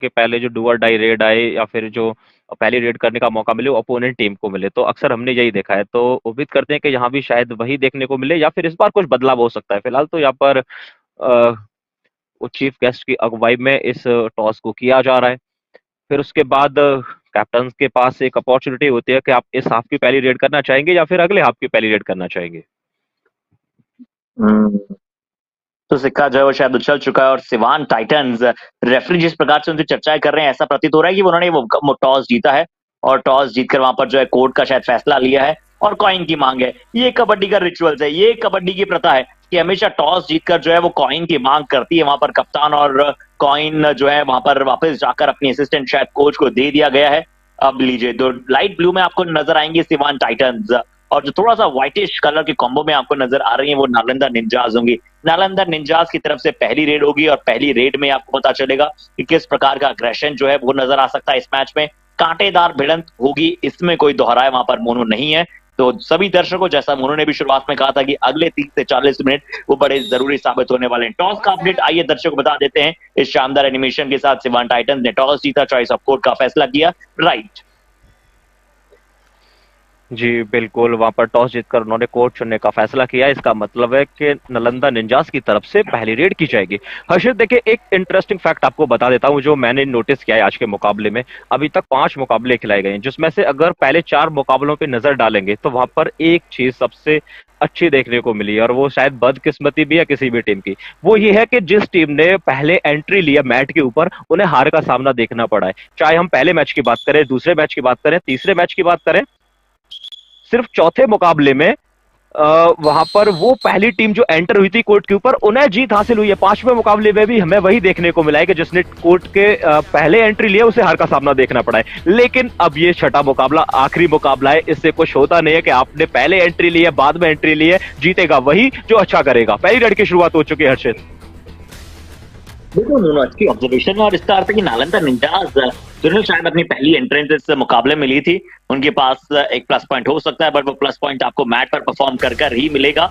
के पहले जो डू और डाई रेड आए या फिर जो पहली रेड करने का मौका मिले वो अपोनेंट टीम को मिले, तो अक्सर हमने यही देखा है। तो उम्मीद करते हैं कि यहाँ भी शायद वही देखने को मिले या फिर इस बार कुछ बदलाव हो सकता है। फिलहाल तो यहाँ पर वो चीफ गेस्ट की अगुवाई में इस टॉस को किया जा रहा है। फिर उसके बाद कैप्टन के पास एक अपॉर्चुनिटी होती है कि आप इस हाफ की पहली रेड करना चाहेंगे या फिर अगले हाफ की पहली रेड करना चाहेंगे। हम्म, तो सिक्का जो है वो शायद उछल चुका है और सिवान टाइटंस रेफरी जिस प्रकार से उनसे चर्चाएं कर रहे हैं, ऐसा प्रतीत हो रहा है कि उन्होंने वो टॉस जीता है और टॉस जीतकर वहां पर जो है कोर्ट का शायद फैसला लिया है और कॉइन की मांग है। ये कबड्डी का रिचुअल्स है, ये कबड्डी की प्रथा है कि हमेशा टॉस जीतकर जो है वो कॉइन की मांग करती है वहां पर कप्तान, और कॉइन जो है वहां पर वापस जाकर अपनी असिस्टेंट शायद कोच को दे दिया गया है। अब लीजिए, तो लाइट ब्लू में आपको नजर आएंगे सिवान टाइटंस, और जो थोड़ा सा व्हाइटिश कलर के कॉम्बो में आपको नजर आ रही है वो नालंदा निंजास होंगी। नालंदा निंजास की तरफ से पहली रेड होगी और पहली रेड में आपको पता चलेगा कि किस प्रकार का अग्रेशन जो है वो नजर आ सकता है इस मैच में। कांटेदार भिड़ंत होगी, इसमें कोई दोहराए वहां पर मोनू नहीं है। तो सभी दर्शकों, जैसा मोनू ने भी शुरुआत में कहा था कि अगले 30 से 40 मिनट वो बड़े जरूरी साबित होने वाले हैं। टॉस का अपडेट आइए दर्शकों बता देते हैं। इस शानदार एनिमेशन के साथ सिवान टाइटंस ने टॉस जीता, चॉइस ऑफ कोर्ट का फैसला किया राइट। जी बिल्कुल, वहां पर टॉस जीतकर उन्होंने कोर्ट चुनने का फैसला किया। इसका मतलब है कि नालंदा निंजास की तरफ से पहली रेड की जाएगी। हर्षित देखिए, एक इंटरेस्टिंग फैक्ट आपको बता देता हूं जो मैंने नोटिस किया है आज के मुकाबले में। अभी तक 5 मुकाबले खिलाए गए हैं, जिसमें से अगर पहले 4 मुकाबलों पे नजर डालेंगे तो वहां पर एक चीज सबसे अच्छी देखने को मिली है, और वो शायद बदकिस्मती भी है किसी भी टीम की। वो ये है कि जिस टीम ने पहले एंट्री लिया मैट के ऊपर, उन्हें हार का सामना देखना पड़ा है। चाहे हम पहले मैच की बात करें, दूसरे मैच की बात करें, तीसरे मैच की बात करें, सिर्फ चौथे मुकाबले में वहां पर वो पहली टीम जो एंटर हुई थी कोर्ट के ऊपर, उन्हें जीत हासिल हुई है। 5वें मुकाबले में भी हमें वही देखने को मिला है कि जिसने कोर्ट के पहले एंट्री लिया उसे हार का सामना देखना पड़ा है। लेकिन अब ये छठा मुकाबला आखिरी मुकाबला है, इससे कुछ होता नहीं है कि आपने पहले एंट्री ली है बाद में एंट्री ली है, जीतेगा वही जो अच्छा करेगा। पहली रेड की शुरुआत हो चुकी है हर्षित। बिल्कुल दोनों अच्छी ऑब्जर्वेशन है, और इसका अर्थ है कि नालंदा निंजास जिन्होंने शायद अपनी पहली एंट्रेंस इस मुकाबले में ली थी, उनके पास एक प्लस पॉइंट हो सकता है, बट वो प्लस पॉइंट आपको मैट पर परफॉर्म कर कर ही मिलेगा।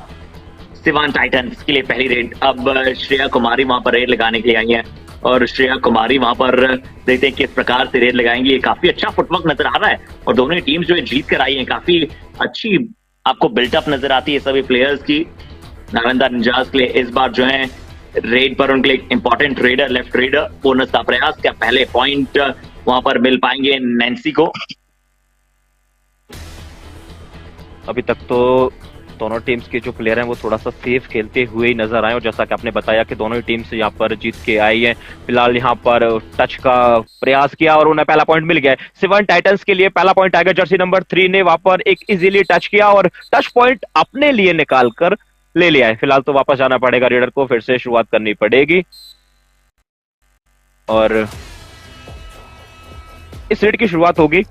सिवान टाइटंस के लिए पहली रेड, अब श्रेया कुमारी वहां पर रेड लगाने के लिए आई है, और श्रेया कुमारी वहां पर देखते हैं किस प्रकार से रेड लगाएंगी। ये काफी अच्छा फुटवर्क नजर आ रहा है, और दोनों ही टीम्स जो है जीत कर आई है, काफी अच्छी आपको बिल्टअप नजर आती है सभी प्लेयर्स की। नालंदा निंजास के लिए इस बार जो है रेड पर उनके लिए important raider, left raider bonus का प्रयास, क्या पहले पॉइंट वहां पर मिल पाएंगे नैन्सी को? अभी तक तो दोनों टीम्स के जो प्लेयर हैं वो थोड़ा सा सेफ खेलते हुए ही नजर आए, और जैसा कि आपने बताया कि दोनों ही टीम्स यहाँ पर जीत के आई हैं। फिलहाल यहाँ पर टच का प्रयास किया और उन्हें पहला पॉइंट मिल गया है। सिवन टाइटंस के लिए पहला पॉइंट आ गया। जर्सी नंबर 3 ने वहां पर एक इजीली टच किया और टच पॉइंट अपने लिए निकाल कर ले लिया है। फिलहाल तो वापस जाना पड़ेगा रेडर को, फिर से शुरुआत करनी पड़ेगी, और इस रेड की शुरुआत होगी।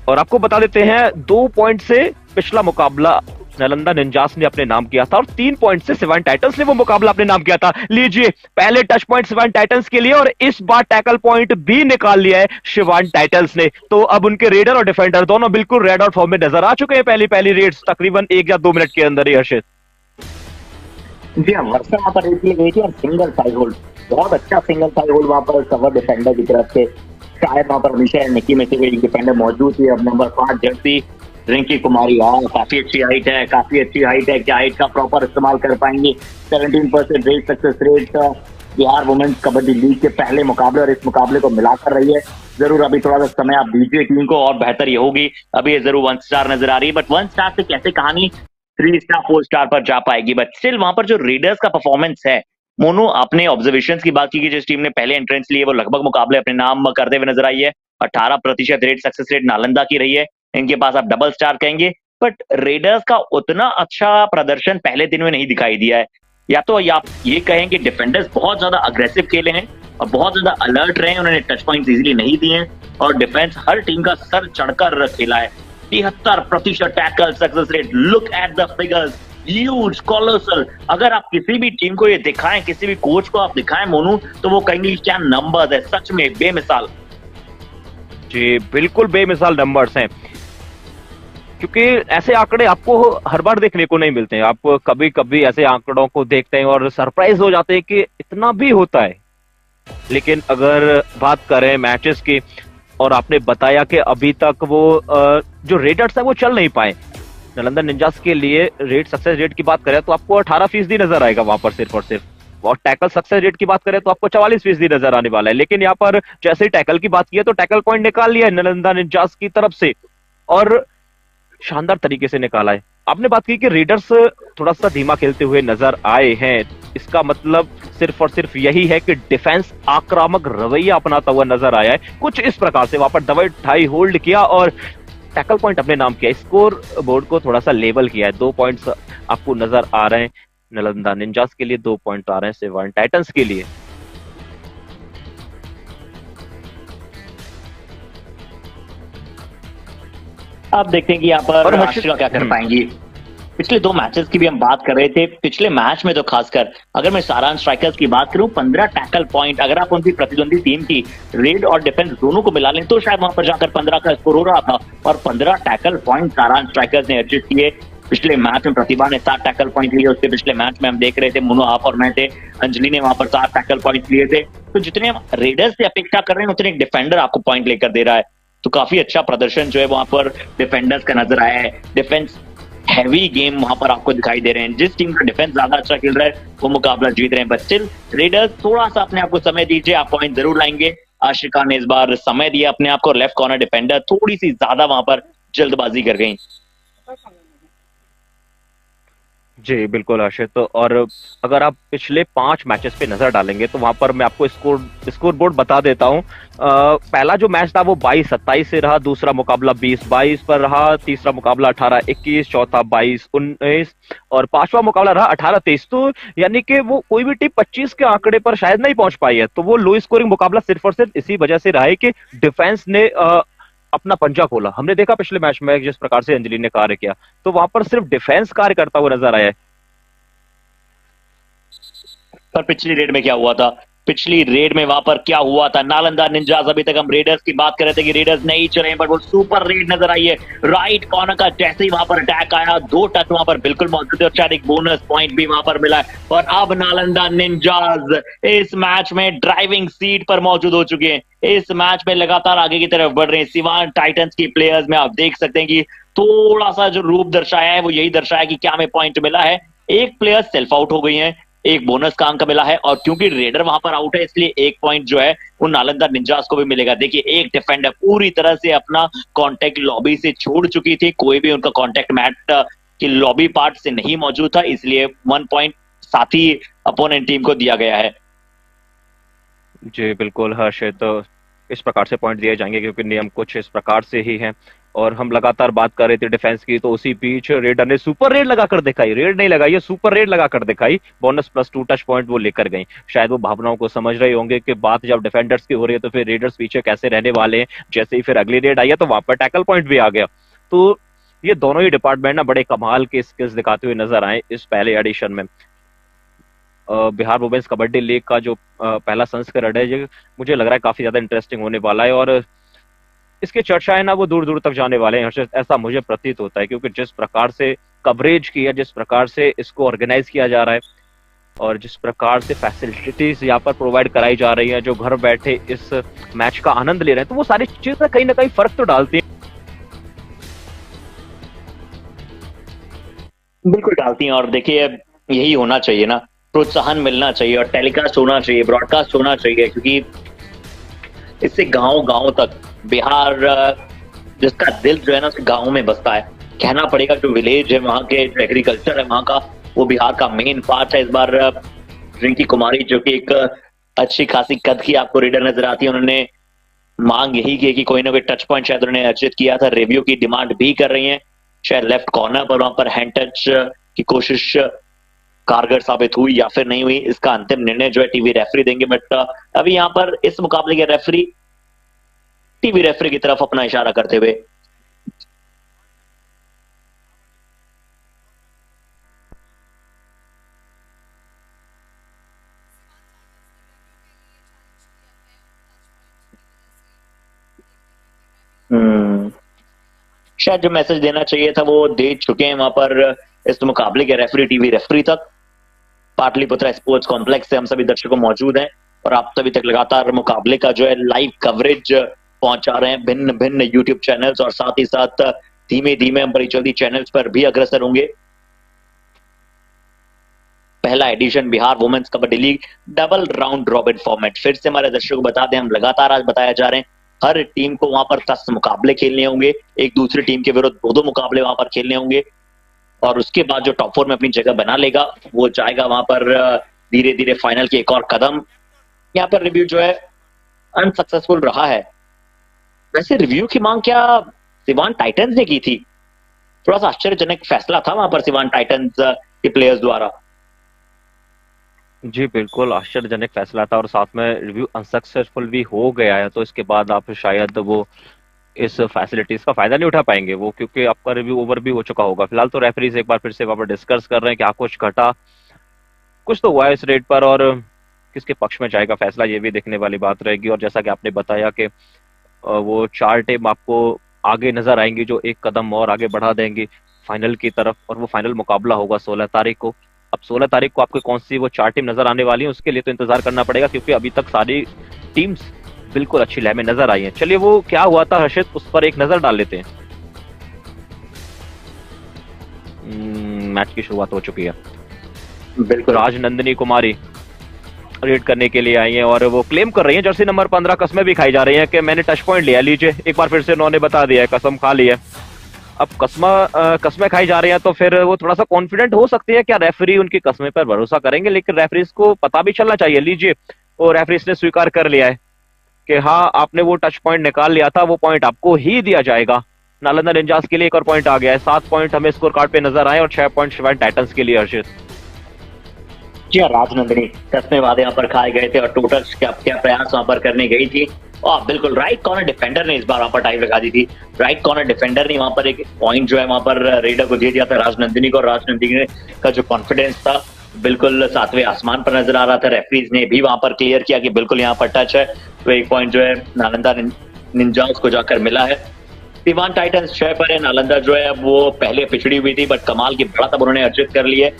और आपको बता देते हैं 2 पॉइंट से पिछला मुकाबला नालंदा निंजास ने अपने नाम किया था, और 3 पॉइंट से सिवान टाइटंस ने वो मुकाबला अपने नाम किया था। लीजिए, पहले टच पॉइंट सिवान टाइटंस के लिए, और इस बार टैकल पॉइंट भी निकाल लिया है सिवान टाइटंस ने। तो अब उनके रेडर और डिफेंडर दोनों बिल्कुल रेड आउट फॉर्म में नजर आ चुके हैं पहली पहली रेड्स तकरीबन 1 या 2 मिनट के अंदर ही। हर्षित जी हाँ, वर्षा वहां पर रेड के लिए गई थी और सिंगल साइड होल्ड, बहुत अच्छा सिंगल साइड होल्ड वहां पर कवर डिफेंडर की तरफ से। शायद वहां पर हमेशा निकी में से डिफेंडर मौजूद थी। अब नंबर 5 जर्सी रिंकी कुमारी, हाँ काफी अच्छी हाइट है, काफी अच्छी हाइट है। क्या हाइट का प्रॉपर इस्तेमाल कर पाएंगे? 17% rate success rate Bihar women's kabaddi league के पहले मुकाबले और इस मुकाबले को मिलाकर रही है। जरूर अभी थोड़ा सा समय आप दीजिए टीम को और बेहतर ये होगी। अभी ये जरूर 1 स्टार नजर आ रही है, बट 1 स्टार से कैसे कहानी 3 स्टार 4 स्टार पर जा पाएगी। बट स्टिल वहां पर जो रेडर्स का परफॉर्मेंस है, मोनू आपने ऑब्जर्वेशन की बात की कि जिस टीम ने पहले एंट्रेंस लिए वो लगभग मुकाबले अपने नाम करते हुए नजर आई है। 18% रेट सक्सेस रेट नालंदा की रही है, इनके पास आप डबल स्टार कहेंगे। बट रेडर्स का उतना अच्छा प्रदर्शन पहले दिन में नहीं दिखाई दिया है। या तो आप ये कहें कि डिफेंडर्स बहुत ज्यादा अग्रेसिव खेले हैं और बहुत ज्यादा अलर्ट रहे हैं, उन्होंने टच पॉइंट इजीली नहीं दिए हैं, और डिफेंस हर टीम का सर चढ़कर खेला है। 73% tackle success rate, look at the figures, huge colossal. अगर आप किसी भी टीम को ये दिखाएं, किसी भी कोच को आप दिखाएं मोनू, तो वो कहेंगे क्या नंबर्स है, सच में बेमिसाल। जी बिल्कुल बेमिसाल नंबर्स हैं, क्योंकि ऐसे आंकड़े आपको हर बार देखने को नहीं मिलते हैं। आप कभी कभी ऐसे आंकड़ों को देखते हैं और सरप्राइज हो जाते हैं कि इतना भी होता है। लेकिन अगर बात करें मैचेस की, और आपने बताया कि अभी तक वो जो रेडर्स है वो चल नहीं पाए, नालंदा निंजास के लिए रेट सक्सेस रेट की बात करें तो आपको 18% नजर आएगा वहां पर सिर्फ और सिर्फ, और टैकल सक्सेस रेट की बात करें तो आपको 44% नजर आने वाला है। लेकिन यहाँ पर जैसे ही टैकल की बात की है तो टैकल पॉइंट निकाल लिया है नालंदा निंजास की तरफ से, और शानदार तरीके से निकाला है। आपने बात की कि रेडर्स थोड़ा सा धीमा खेलते हुए नजर आए हैं, इसका मतलब सिर्फ और सिर्फ यही है कि डिफेंस आक्रामक रवैया अपनाता हुआ नजर आया है। कुछ इस प्रकार से वहां पर दवाई ढाई होल्ड किया और टैकल पॉइंट अपने नाम किया, स्कोर बोर्ड को थोड़ा सा लेवल किया है। 2 पॉइंट्स आपको नजर आ रहे हैं नालंदा निंजास के लिए, 2 पॉइंट आ रहे हैं सेवान टाइटंस के लिए। आप देखते हैं कि यहाँ और पर हर्षित आश्रिका क्या कर पाएंगी। पिछले 2 मैचेस की भी हम बात कर रहे थे, पिछले मैच में तो खासकर अगर मैं सारांश स्ट्राइकर्स की बात करूं, 15 टैकल पॉइंट अगर आप उनकी प्रतिद्वंदी टीम की रेड और डिफेंस दोनों को मिला लें तो शायद वहां पर जाकर 15 का स्कोर हो रहा था, और 15 टैकल पॉइंट सारांश स्ट्राइकर्स ने अर्जित किए। पिछले मैच में प्रतिभा ने 7 टैकल पॉइंट लिए, उसके पिछले मैच में हम देख रहे थे मुनो आप और मैं थे, अंजलि ने वहां पर 7 टैकल पॉइंट लिए थे। तो जितने हम रेडर्स से अपेक्षा कर रहे हैं उतने एक डिफेंडर आपको पॉइंट लेकर दे रहा है, तो काफी अच्छा प्रदर्शन जो है वहां पर डिफेंडर्स का नजर आया है। डिफेंस हैवी गेम वहां पर आपको दिखाई दे रहे हैं, जिस टीम का डिफेंस ज्यादा अच्छा खेल रहा है वो मुकाबला जीत रहे हैं। बट स्टिल रेडर्स थोड़ा सा अपने आप को समय दीजिए, आप पॉइंट जरूर लाएंगे। आशिका ने इस बार समय दिया अपने आप को, लेफ्ट कॉर्नर डिफेंडर थोड़ी सी ज्यादा वहां पर जल्दबाजी कर गई। जी बिल्कुल हर्षित, तो और अगर आप पिछले 5 मैचेस पे नजर डालेंगे तो वहां पर मैं आपको स्कोर बोर्ड बता देता हूं। पहला जो मैच था वो 22-27 से रहा, दूसरा मुकाबला 20-22 पर रहा, तीसरा मुकाबला 18-21, चौथा 22-19 और पांचवा मुकाबला रहा 18-23। तो यानी कि वो कोई भी टीम 25 के आंकड़े पर शायद नहीं पहुंच पाई है। तो वो लो स्कोरिंग मुकाबला सिर्फ और सिर्फ इसी वजह से रहा है कि डिफेंस ने अपना पंजा खोला। हमने देखा पिछले मैच में जिस प्रकार से अंजलि ने कार्य किया, तो वहां पर सिर्फ डिफेंस कार्य करता हुआ नजर आया है। पर पिछली रेड में क्या हुआ था, पिछली रेड में वहां पर क्या हुआ था, नालंदा निंजास, अभी तक हम रेडर्स की बात कर रहे थे कि रेडर्स नहीं चले, पर वो सुपर रेड नजर आई है। राइट कॉर्नर का जैसे ही वहां पर अटैक आया, 2 टच वहां पर बिल्कुल मौजूद है और शायद एक बोनस पॉइंट भी वहां पर मिला है। और अब नालंदा निंजास इस मैच में ड्राइविंग सीट पर मौजूद हो चुके हैं, इस मैच में लगातार आगे की तरफ बढ़ रहे हैं। सिवान टाइटंस की प्लेयर्स में आप देख सकते हैं कि थोड़ा सा जो रूप दर्शाया है वो यही दर्शाया कि क्या हमें पॉइंट मिला है। एक प्लेयर सेल्फ आउट हो गई है, एक बोनस का अंक मिला है, और क्योंकि रेडर वहां पर आउट है इसलिए एक पॉइंट जो है वो नालंदा निंजास को भी मिलेगा। देखिए एक डिफेंडर पूरी तरह से अपना कांटेक्ट लॉबी से छोड़ चुकी थी, कोई भी उनका कांटेक्ट मैट की लॉबी पार्ट से नहीं मौजूद था, इसलिए 1 पॉइंट साथी अपोनेंट टीम को दिया गया है। जी बिल्कुल हर्षित, तो इस प्रकार से पॉइंट दिए जाएंगे क्योंकि नियम कुछ इस प्रकार से ही हैं। और हम लगातार बात कर रहे थे डिफेंस की, तो उसी बीच रेडर ने सुपर रेड लगाकर दिखाई, रेड नहीं लगाई है सुपर रेड लगाकर दिखाई, बोनस +2 टच पॉइंट वो लेकर गई। शायद वो भावनाओं को समझ रहे होंगे कि बात जब डिफेंडर्स की हो रही है तो फिर रेडर्स पीछे कैसे रहने वाले हैं। जैसे ही फिर अगली रेड आई है तो वहां पर टैकल पॉइंट भी आ गया। तो ये दोनों ही डिपार्टमेंट ना बड़े कमाल के स्किल्स दिखाते हुए नजर आए इस पहले एडिशन में। बिहार वुमेन्स कबड्डी लीग का जो पहला संस्करण है, ये मुझे लग रहा है काफी ज्यादा इंटरेस्टिंग होने वाला है, और इसके चर्चाएं ना वो दूर दूर तक जाने वाले हैं हर्षित, ऐसा मुझे प्रतीत होता है। क्योंकि जिस प्रकार से कवरेज की है, जिस प्रकार से इसको ऑर्गेनाइज किया जा रहा है, और जिस प्रकार से फैसिलिटीज यहाँ पर प्रोवाइड कराई जा रही हैं, जो घर बैठे इस मैच का आनंद ले रहे हैं, तो वो सारी चीजें कहीं ना कहीं फर्क तो डालती हैं। बिल्कुल डालती हैं, और देखिए यही होना चाहिए ना, प्रोत्साहन मिलना चाहिए और टेलीकास्ट होना चाहिए, ब्रॉडकास्ट होना चाहिए, क्योंकि इससे गांव गांव तक बिहार जिसका दिल जो है ना गांव में बसता है। कहना पड़ेगा जो विलेज है वहां के, जो एग्रीकल्चर है वहां का, वो बिहार का मेन पार्ट है। इस बार रिंकी कुमारी जो कि एक अच्छी खासी कद की आपको रीडर नजर आती है, उन्होंने मांग यही की कि कोई ना कोई टच पॉइंट शायद उन्होंने अर्जित किया था, रिव्यू की डिमांड भी कर रही है। शायद लेफ्ट कॉर्नर पर वहां पर हैंड टच की कोशिश कारगर साबित हुई या फिर नहीं हुई, इसका अंतिम निर्णय जो है टीवी रेफरी देंगे। बट अभी यहाँ पर इस मुकाबले के रेफरी टीवी रेफरी की तरफ अपना इशारा करते हुए शायद जो मैसेज देना चाहिए था वो दे चुके हैं वहां पर इस मुकाबले के रेफरी टीवी रेफरी तक। पाटलिपुत्रा स्पोर्ट्स कॉम्प्लेक्स से हम सभी दर्शकों मौजूद हैं और आप तभी तक लगातार मुकाबले का जो है लाइव कवरेज पहुंचा रहे हैं भिन्न भिन्न यूट्यूब चैनल्स, और साथ ही साथ धीमे धीमे हम बड़ी जल्दी चैनल्स पर भी अग्रसर होंगे। पहला edition Bihar women's kabaddi league double round robin format, फिर से हमारे दर्शकों को बता दें, हम लगातार आज बताया जा रहे हैं हर टीम को वहां पर 10 मुकाबले खेलने होंगे, एक दूसरी टीम के विरुद्ध 2-2 मुकाबले वहां पर खेलने होंगे, और उसके बाद जो टॉप 4 में अपनी जगह बना लेगा वो जाएगा वहां पर धीरे धीरे फाइनल के एक और कदम। यहाँ पर रिव्यू जो है अनसक्सेसफुल रहा है। वैसे रिव्यू की मांग क्या सिवान टाइटंस ने की थी? थोड़ा सा आश्चर्यजनक फैसला था वहां पर सिवान टाइटंस के प्लेयर्स द्वारा। जी बिल्कुल आश्चर्यजनक फैसला था और साथ में रिव्यू अनसक्सेसफुल भी हो गया है, तो इसके बाद आप शायद वो इस फैसिलिटीज का फायदा नहीं उठा पाएंगे वो, क्योंकि आपका रिव्यू ओवर भी हो चुका होगा। फिलहाल तो रेफरीज एक बार फिर से वहां पर डिस्कस कर रहे हैं क्या कुछ घटा, कुछ तो हुआ है इस रेट पर, और किसके पक्ष में जाएगा फैसला ये भी देखने वाली बात रहेगी। और जैसा कि आपने बताया कि वो 4 टीम आपको आगे नजर आएंगी जो एक कदम और आगे बढ़ा देंगी फाइनल की तरफ, और वो फाइनल मुकाबला होगा 16 तारीख को। अब 16 तारीख को आपको कौन सी वो 4 टीम नजर आने वाली है उसके लिए तो इंतजार करना पड़ेगा, क्योंकि अभी तक सारी टीम्स बिल्कुल अच्छी लय में नजर आई हैं। चलिए वो क्या हुआ था हर्षित, उस पर एक नजर डाल लेते हैं। मैच की शुरुआत हो चुकी है। बिल्कुल राजनंदिनी कुमारी रेड करने के लिए आई हैं और वो क्लेम कर रही हैं जर्सी नंबर 15 कस्में भी खाई जा रही हैं कि मैंने टच पॉइंट लिया, लीजिए एक बार फिर से उन्होंने बता दिया है, कसम खा ली है। अब कस्में खाई जा रही हैं तो फिर वो थोड़ा सा कॉन्फिडेंट हो सकती है, क्या रेफरी उनकी कस्में पर भरोसा करेंगे? लेकिन रेफरीज को पता भी चलना चाहिए, लीजिए और रेफरीज ने स्वीकार कर लिया है कि हाँ आपने वो टच पॉइंट निकाल लिया था, वो पॉइंट आपको ही दिया जाएगा। नालंदा निंजास के लिए एक और पॉइंट आ गया है, 7 पॉइंट हमें स्कोर कार्ड पे नजर आए और 6 पॉइंट शिवान टाइटंस के लिए। हर्षित जी हाँ, राजनंदिनी कसमें वादे यहाँ पर खाए गए थे और टोटल क्या क्या प्रयास वहां पर करने गई थी। और बिल्कुल राइट कॉर्नर डिफेंडर ने इस बार वहां पर टाइम लगा दी थी। राइट कॉर्नर डिफेंडर ने वहां पर एक पॉइंट जो है वहां पर रेडर को दे दिया था राजनंदिनी को, और राजनंदिनी का जो कॉन्फिडेंस था बिल्कुल 7वें आसमान पर नजर आ रहा था। रेफरीज ने भी वहां पर क्लियर किया कि बिल्कुल यहाँ पर टच है, तो एक पॉइंट जो है नालंदा निंजास को जाकर मिला है। सिवान टाइटंस 6 पर है, नालंदा जो है वो पहले पिछड़ी हुई थी बट कमाल की बढ़त अब उन्होंने अर्जित कर ली है।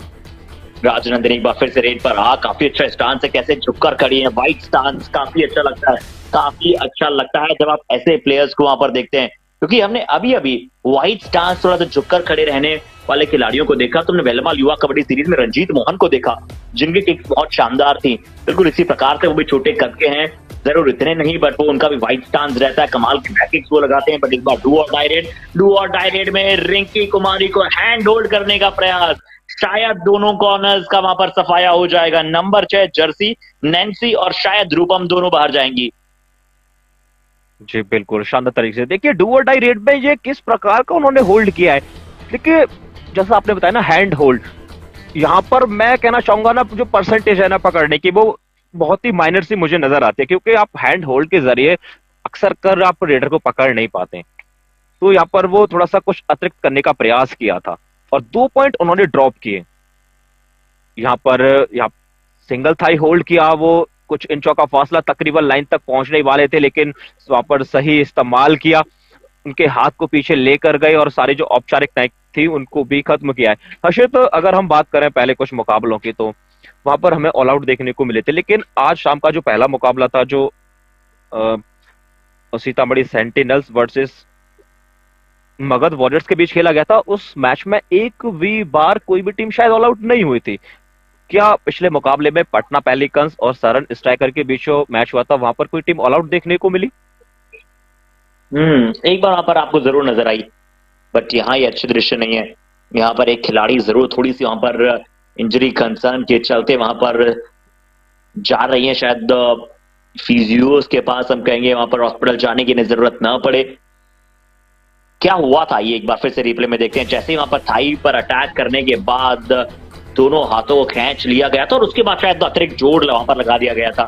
राजनंदिनी एक बार फिर से रेड पर काफी अच्छा स्टांस है, कैसे झुककर खड़ी है, वाइट स्टांस काफी अच्छा लगता है, काफी अच्छा लगता है जब आप ऐसे प्लेयर्स को वहां पर देखते हैं, क्योंकि हमने अभी अभी व्हाइट स्टांस थोड़ा सा झुककर खड़े रहने वाले खिलाड़ियों को देखा। तुमने वेलमाल युवा कबड्डी सीरीज में रंजीत मोहन को देखा जिनकी किक्स बहुत शानदार थी, बिल्कुल इसी प्रकार से वो भी छोटे कद के हैं, जरूर इतने नहीं बट वो उनका भी वाइट स्टांस रहता है, कमाल की बैक किक्स वो लगाते हैं। बट इस बार डू और डाई रेड में रिंकी कुमारी को हैंड होल्ड करने का प्रयास, शायद दोनों कॉर्नर्स का वहां पर सफाया हो जाएगा। नंबर 6 जर्सी नैन्सी और शायद रूपम दोनों बाहर जाएंगी। जी बिल्कुल शानदार तरीके से देखिए डू और डाई रेड में ये किस प्रकार का उन्होंने होल्ड किया है। देखिए जैसा आपने बताया ना हैंड होल्ड, यहाँ पर मैं कहना चाहूंगा ना जो परसेंटेज है ना पकड़ने की वो बहुत ही माइनर सी मुझे नजर आती है, क्योंकि आप हैंड होल्ड के जरिए अक्सर कर आप रेडर को पकड़ नहीं पाते, तो यहाँ पर वो थोड़ा सा कुछ अतिरिक्त करने का प्रयास किया था और 2 पॉइंट उन्होंने ड्रॉप किए। यहाँ पर यहाँ सिंगल थाई होल्ड किया, वो कुछ इंचों का फासला तकरीबन लाइन तक पहुंचने वाले थे, लेकिन वहां पर सही इस्तेमाल किया, उनके हाथ को पीछे लेकर गए और सारी जो औपचारिकताएं थी उनको भी खत्म किया है। हर्षित अगर हम बात करें पहले कुछ मुकाबलों की तो वहां पर हमें ऑल आउट देखने को मिले थे, लेकिन आज शाम का जो पहला मुकाबला था जो Sitamarhi sentinels versus Magadh warriors के बीच खेला गया था, उस मैच में एक भी बार कोई भी टीम शायद ऑल आउट नहीं हुई थी। क्या पिछले मुकाबले में पटना पेलिकंस और सरन स्ट्राइकर के बीच जो मैच हुआ था वहां पर कोई टीम ऑल आउट देखने को मिली? एक बार वहां पर आपको जरूर नजर आई, बट यहाँ ये अच्छे दृश्य नहीं है। यहाँ पर एक खिलाड़ी जरूर थोड़ी सी वहां पर इंजरी कंसर्न के चलते वहां पर जा रही है, शायद फिजियोस के पास हम कहेंगे वहां पर हॉस्पिटल जाने की जरूरत ना पड़े। क्या हुआ था ये एक बार फिर से रिप्ले में देखते हैं। जैसे ही वहां पर थाई पर अटैक करने के बाद दोनों हाथों को खींच लिया गया था और उसके बाद शायद अतिरिक्त जोर वहां पर लगा दिया गया था।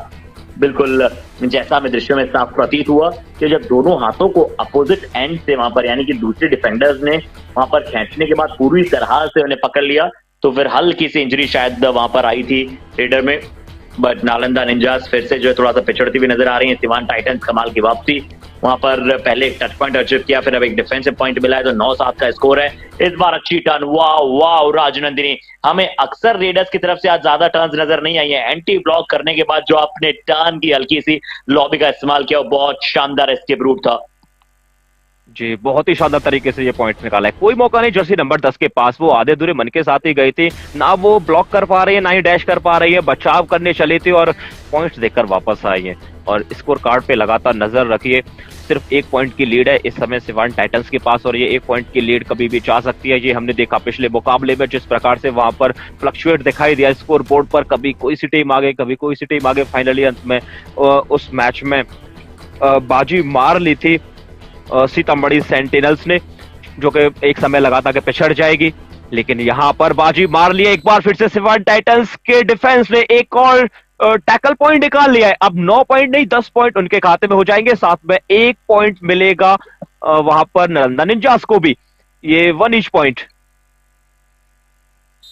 बिल्कुल जैसा हमें दृश्य में साफ प्रतीत हुआ कि जब दोनों हाथों को अपोजिट एंड से वहां पर यानी कि दूसरे डिफेंडर्स ने वहां पर खींचने के बाद पूरी तरह से उन्हें पकड़ लिया, तो फिर हल्की सी इंजरी शायद वहां पर आई थी रेडर में। बट नालंदा निंजास फिर से जो है थोड़ा सा पिछड़ती हुई नजर आ रही है। सिवान टाइटंस कमाल की वापसी, वहां पर पहले एक टच पॉइंट अचीव किया, फिर अब एक डिफेंसिव पॉइंट मिला है, तो 9-7 का स्कोर है। इस बार अच्छी टर्न, वाह वाह राजनंदिनी, हमें अक्सर रेडर्स की तरफ से आज ज्यादा टर्न्स नजर नहीं आई है। एंटी ब्लॉक करने के बाद जो आपने टर्न की हल्की सी लॉबी का इस्तेमाल किया, वो बहुत शानदार एस्केप रूट था। जी, बहुत ही शानदार तरीके से ये पॉइंट निकाला है। कोई मौका नहीं जर्सी नंबर 10 के पास, वो आधे दूरे मन के साथ ही गई थी, ना वो ब्लॉक कर पा रही है ना ही डैश कर पा रही है, बचाव करने चली थी और पॉइंट्स देकर वापस आई है। और स्कोर कार्ड पे लगातार नजर रखिए, सिर्फ 1 पॉइंट की लीड है इस समय सिवान टाइटंस के पास, और ये 1 पॉइंट की लीड कभी भी जा सकती है। ये हमने देखा पिछले मुकाबले में जिस प्रकार से वहां पर फ्लक्चुएट दिखाई दिया स्कोर बोर्ड पर, कभी कोई सी टीम आगे कभी कोई सी टीम आगे, फाइनली अंत में उस मैच में बाजी मार ली थी सीतामढ़ी सेंटिनल्स ने, जो कि एक समय लगा था कि पिछड़ जाएगी, लेकिन यहां पर बाजी मार लिया एक बार फिर से सिवान टाइटंस के डिफेंस ने। एक और टैकल पॉइंट निकाल लिया है, अब 9 पॉइंट नहीं 10 पॉइंट उनके खाते में हो जाएंगे, साथ में 1 पॉइंट मिलेगा वहां पर नालंदा निंजास को भी, ये 1 ईच पॉइंट।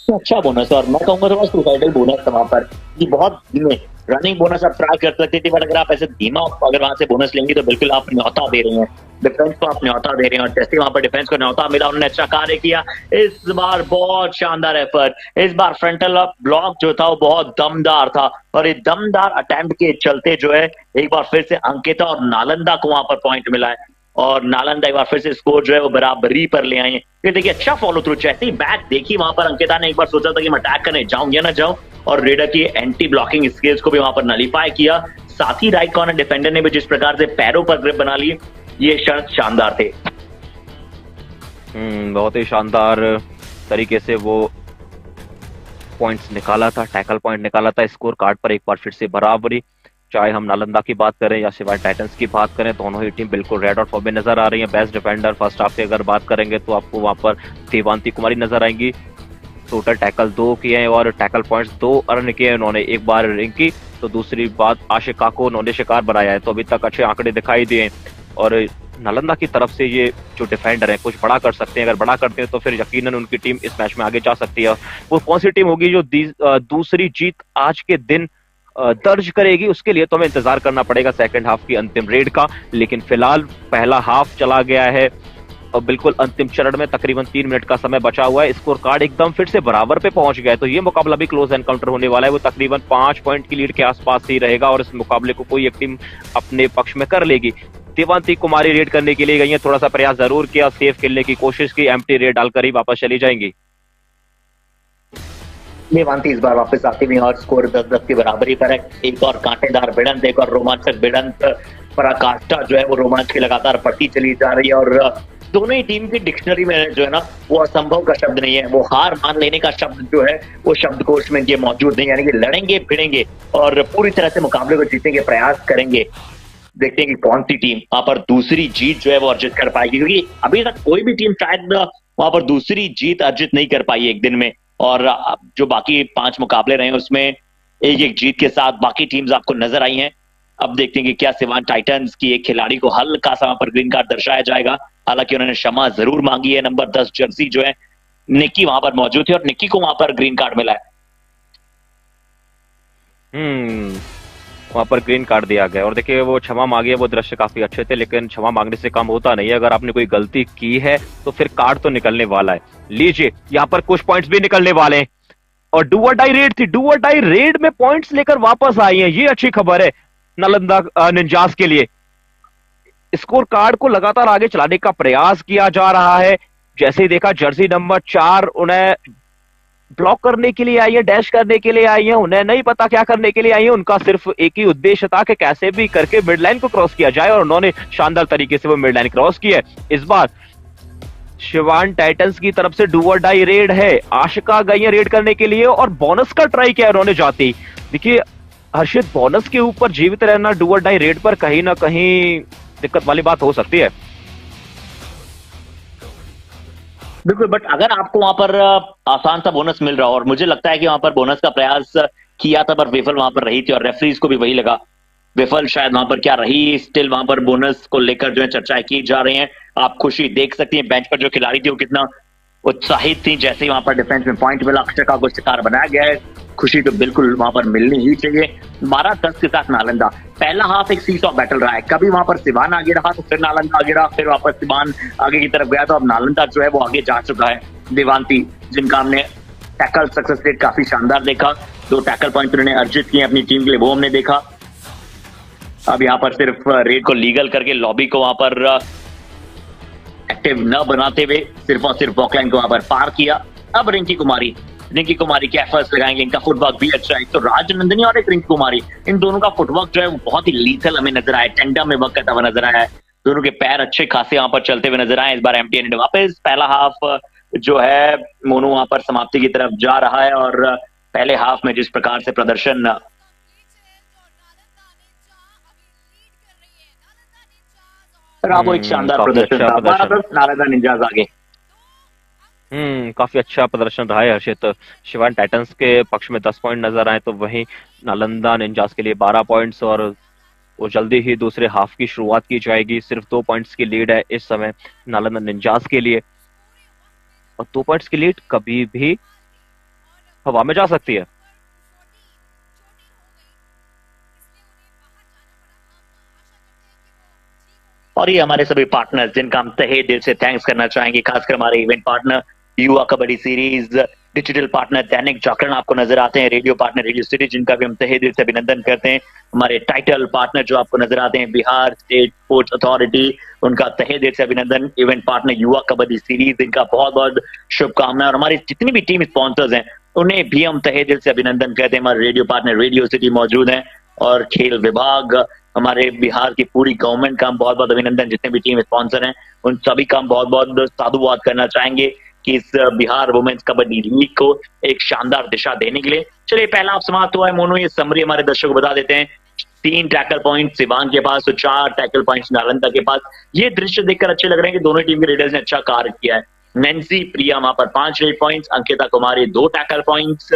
अच्छा बोनस, और मैं कहूंगा थोड़ा सुसाइडल बोनस था वहां पर, कि बहुत धीमे रनिंग बोनस आप ट्राई कर सकते थे, बट अगर आप ऐसे धीमा अगर वहां से बोनस लेंगे तो बिल्कुल आप न्यौता दे रहे हैं, डिफेंस को आप न्यौता दे रहे हैं। और जैसे वहां पर डिफेंस को न्यौता मिला, उन्होंने अच्छा कार्य किया इस बार, बहुत शानदार एफर्ट। इस बार फ्रंटल ब्लॉक जो था वो बहुत दमदार था, और ये दमदार अटेम्प्ट के चलते जो है एक बार फिर से अंकिता और नालंदा को वहां पर पॉइंट मिला है, और नालंदा एक बार फिर से स्कोर जो है वो बराबरी पर ले आए। फिर देखिए अच्छा फॉलो थ्रू, जैसे ही बैक देखी वहां पर अंकिता ने एक बार सोचा था कि मैं अटैक करने जाऊं या ना जाऊं, और रेडर की एंटी ब्लॉकिंग स्किल्स को भी वहां पर नलीफाई किया। साथ ही राइट कॉर्नर डिफेंडर ने भी जिस प्रकार से पैरों पर ग्रिप बना ली, ये क्षण शानदार थे। बहुत ही शानदार तरीके से वो पॉइंट्स निकाला था, टैकल पॉइंट निकाला था, स्कोर कार्ड पर एक बार फिर से बराबरी। चाहे हम नालंदा की बात करें या सिवाय टाइटंस की बात करें, दोनों ही टीम बिल्कुल रेड और फॉर्म में नजर आ रही है। बेस्ट डिफेंडर फर्स्ट हाफ की अगर बात करेंगे तो आपको वहां पर देवांती कुमारी नजर आएंगी, टोटल टैकल 2 किए हैं और टैकल पॉइंट्स 2 अर्न किए हैं उन्होंने, एक बार रिंकी तो दूसरी बात आशिका को उन्होंने शिकार बनाया है, तो अभी तक अच्छे आंकड़े दिखाई दिए। और नालंदा की तरफ से ये जो डिफेंडर है कुछ बड़ा कर सकते हैं, अगर बड़ा करते हैं तो फिर यकीनन उनकी टीम इस मैच में आगे जा सकती है। वो कौन सी टीम होगी जो दूसरी जीत आज के दिन दर्ज करेगी, उसके लिए तो हमें इंतजार करना पड़ेगा सेकंड हाफ की अंतिम रेड का। लेकिन फिलहाल पहला हाफ चला गया है और बिल्कुल अंतिम चरण में तकरीबन 3 मिनट का समय बचा हुआ है, स्कोर कार्ड एकदम फिर से बराबर पे पहुंच गया है, तो ये मुकाबला भी क्लोज एनकाउंटर होने वाला है। वो तकरीबन 5 पॉइंट की लीड के आसपास ही रहेगा और इस मुकाबले को कोई एक टीम अपने पक्ष में कर लेगी। देवांती कुमारी रेड करने के लिए गई है, थोड़ा सा प्रयास जरूर किया, सेफ खेलने की कोशिश की, एम्प्टी रेड डालकर ही वापस चली जाएंगी। देवांती इस बार वापस आती हुई और स्कोर 10-10 की बराबरी पर है। एक और कांटेदार भिड़ंत, एक और रोमांचक भिड़ंत, पराकाष्ठा जो है वो रोमांच की लगातार बढ़ती चली जा रही है, और दोनों ही टीम की डिक्शनरी में जो है ना वो असंभव का शब्द नहीं है, वो हार मान लेने का शब्द जो है वो शब्दकोश में ये मौजूद नहीं, यानी कि लड़ेंगे भिड़ेंगे और पूरी तरह से मुकाबले को जीतने के प्रयास करेंगे। देखते हैं कि कौन सी टीम वहां पर दूसरी जीत जो है वो अर्जित कर पाएगी, क्योंकि अभी तक कोई भी टीम शायद वहां पर दूसरी जीत अर्जित नहीं कर पाई एक दिन में, और जो बाकी 5 मुकाबले रहे उसमें एक एक जीत के साथ बाकी टीम्स आपको नजर आई हैं। अब देखते हैं कि क्या सिवान टाइटंस की एक खिलाड़ी को हल्का सा वहां पर ग्रीन कार्ड दर्शाया जाएगा, हालांकि उन्होंने क्षमा जरूर मांगी है। नंबर 10 जर्सी जो है निक्की वहां पर मौजूद थी और निक्की को वहां पर ग्रीन कार्ड मिला है। वहां पर ग्रीन कार्ड दिया गया और देखिए वो क्षमा मांगी है, वो दृश्य काफी अच्छे थे, लेकिन क्षमा मांगने से काम होता नहीं है, अगर आपने कोई गलती की है तो फिर कार्ड तो निकलने वाला है। लीजिए यहाँ पर कुछ पॉइंट्स भी निकलने वाले हैं, और डू और डाई रेड थी, डू और डाई रेड में पॉइंट्स लेकर वापस आई है, ये अच्छी खबर है नालंदा निंजास के लिए। स्कोर कार्ड को लगातार आगे चलाने का प्रयास किया जा रहा है। जैसे ही देखा जर्सी नंबर 4 उन्हें ब्लॉक करने के लिए आई है, डैश करने के लिए आई है, उन्हें नहीं पता क्या करने के लिए आई है, उनका सिर्फ एक ही उद्देश्य था कि कैसे भी करके मिड लाइन को क्रॉस किया जाए, और उन्होंने शानदार तरीके से वो मिड लाइन क्रॉस की है। इस बार शिवान टाइटंस की तरफ से डू और डाई रेड है, आशिका गई है रेड करने के लिए और बोनस का ट्राई किया उन्होंने जाती। देखिए हर्षित, बोनस के ऊपर जीवित रहना डू और डाई रेड पर कहीं ना कहीं दिक्कत वाली बात हो सकती है। बिल्कुल, बट अगर आपको वहां पर आसान सा बोनस मिल रहा हो, और मुझे लगता है कि वहां पर बोनस का प्रयास किया था पर विफल वहां पर रही थी, और रेफरीज को भी वही लगा, विफल शायद वहां पर क्या रही, स्टिल वहां पर बोनस को लेकर जो है चर्चाएं की जा रही हैं। आप खुशी देख सकती हैं, बेंच पर जो खिलाड़ी थी वो कितना उत्साहित थी जैसे ही वहां पर डिफेंस में पॉइंट मिला, अक्षर का कुछ शिकार बनाया गया है। खुशी तो बिल्कुल वहां पर मिलनी ही चाहिए। 12-10 के साथ नालंदा, पहला हाफ एक सीसॉ बैटल रहा है, कभी वहां पर सिवान आगे रहा तो फिर नालंदा आगे रहा, फिर वापस सिवान आगे की तरफ गया, तो अब नालंदा जो है वो आगे जा चुका है। देवांती, जिनका हमने टैकल सक्सेस रेट काफी शानदार देखा, 2 टैकल पॉइंट उन्होंने अर्जित किए अपनी टीम के लिए, वो हमने देखा। अब यहाँ पर सिर्फ रेड को लीगल करके लॉबी को वहां पर एक्टिव न बनाते हुए सिर्फ और सिर्फ वॉकलाइन को वहां पर पार किया। अब रिंकी कुमारी क्या एफर्ट्स लगाएंगे, इनका फुटवर्क भी अच्छा है। तो राजनंदिनी और एक रिंकी कुमारी, इन दोनों का फुटवर्क जो है वो बहुत ही लीथल हमें नजर आया, टेंडम में वर्क करता हुआ नजर आया है। दोनों के पैर अच्छे खासे वहां पर चलते हुए नजर आए। इस बार एमटीएन वापस पहला हाफ जो है मोनू वहां पर समाप्ति की तरफ जा रहा है, और पहले हाफ में जिस प्रकार से प्रदर्शन, वो एक शानदार काफी प्रदर्शन अच्छा था। प्रदर्शन। नालंदा निंजास आगे। काफी अच्छा प्रदर्शन रहा है हर्षित। शिवान टाइटंस के पक्ष में 10 पॉइंट नजर आए, तो वहीं नालंदा निंजास के लिए 12 पॉइंट्स, और वो जल्दी ही दूसरे हाफ की शुरुआत की जाएगी। सिर्फ 2 पॉइंट्स की लीड है इस समय नालंदा निंजास के लिए, और 2 पॉइंट्स की लीड कभी भी हवा में जा सकती है। और ये हमारे सभी पार्टनर्स जिनका हम तहे दिल से थैंक्स करना चाहेंगे, खासकर हमारे इवेंट पार्टनर युवा kabaddi series, digital partner Dainik Jagran आपको नजर आते हैं, रेडियो पार्टनर रेडियो सिटी जिनका भी हम तहे दिल से अभिनंदन करते हैं, हमारे टाइटल पार्टनर जो आपको नजर आते हैं बिहार स्टेट स्पोर्ट्स अथॉरिटी, उनका तहे दिल से अभिनंदन। इवेंट पार्टनर युवा कबड्डी सीरीज, इनका बहुत बहुत शुभकामनाएं, और हमारी जितनी भी टीम स्पॉन्सर्स हैं उन्हें भी हम तहे दिल से अभिनंदन करते हैं। हमारे रेडियो पार्टनर रेडियो सिटी मौजूद हैं, और खेल विभाग, हमारे बिहार की पूरी गवर्नमेंट का हम बहुत बहुत अभिनंदन, जितने भी टीम स्पॉन्सर हैं उन सभी का हम बहुत बहुत साधुवाद करना चाहेंगे कि इस बिहार वुमेन्स कबड्डी लीग को एक शानदार दिशा देने के लिए। चलिए पहला आप समाप्त हुआ है मोनू, ये समरी हमारे दर्शकों को बता देते हैं। 3 टैकल पॉइंट सिवान के पास, तो 4 टैकल पॉइंट्स नालंदा के पास। ये दृश्य देखकर अच्छे लग रहे हैं कि दोनों टीम के रेडर्स ने अच्छा कार्य किया है। नैन्सी प्रिया वहां पर 5 रेड पॉइंट्स, अंकिता कुमारी 2 टैकल पॉइंट्स।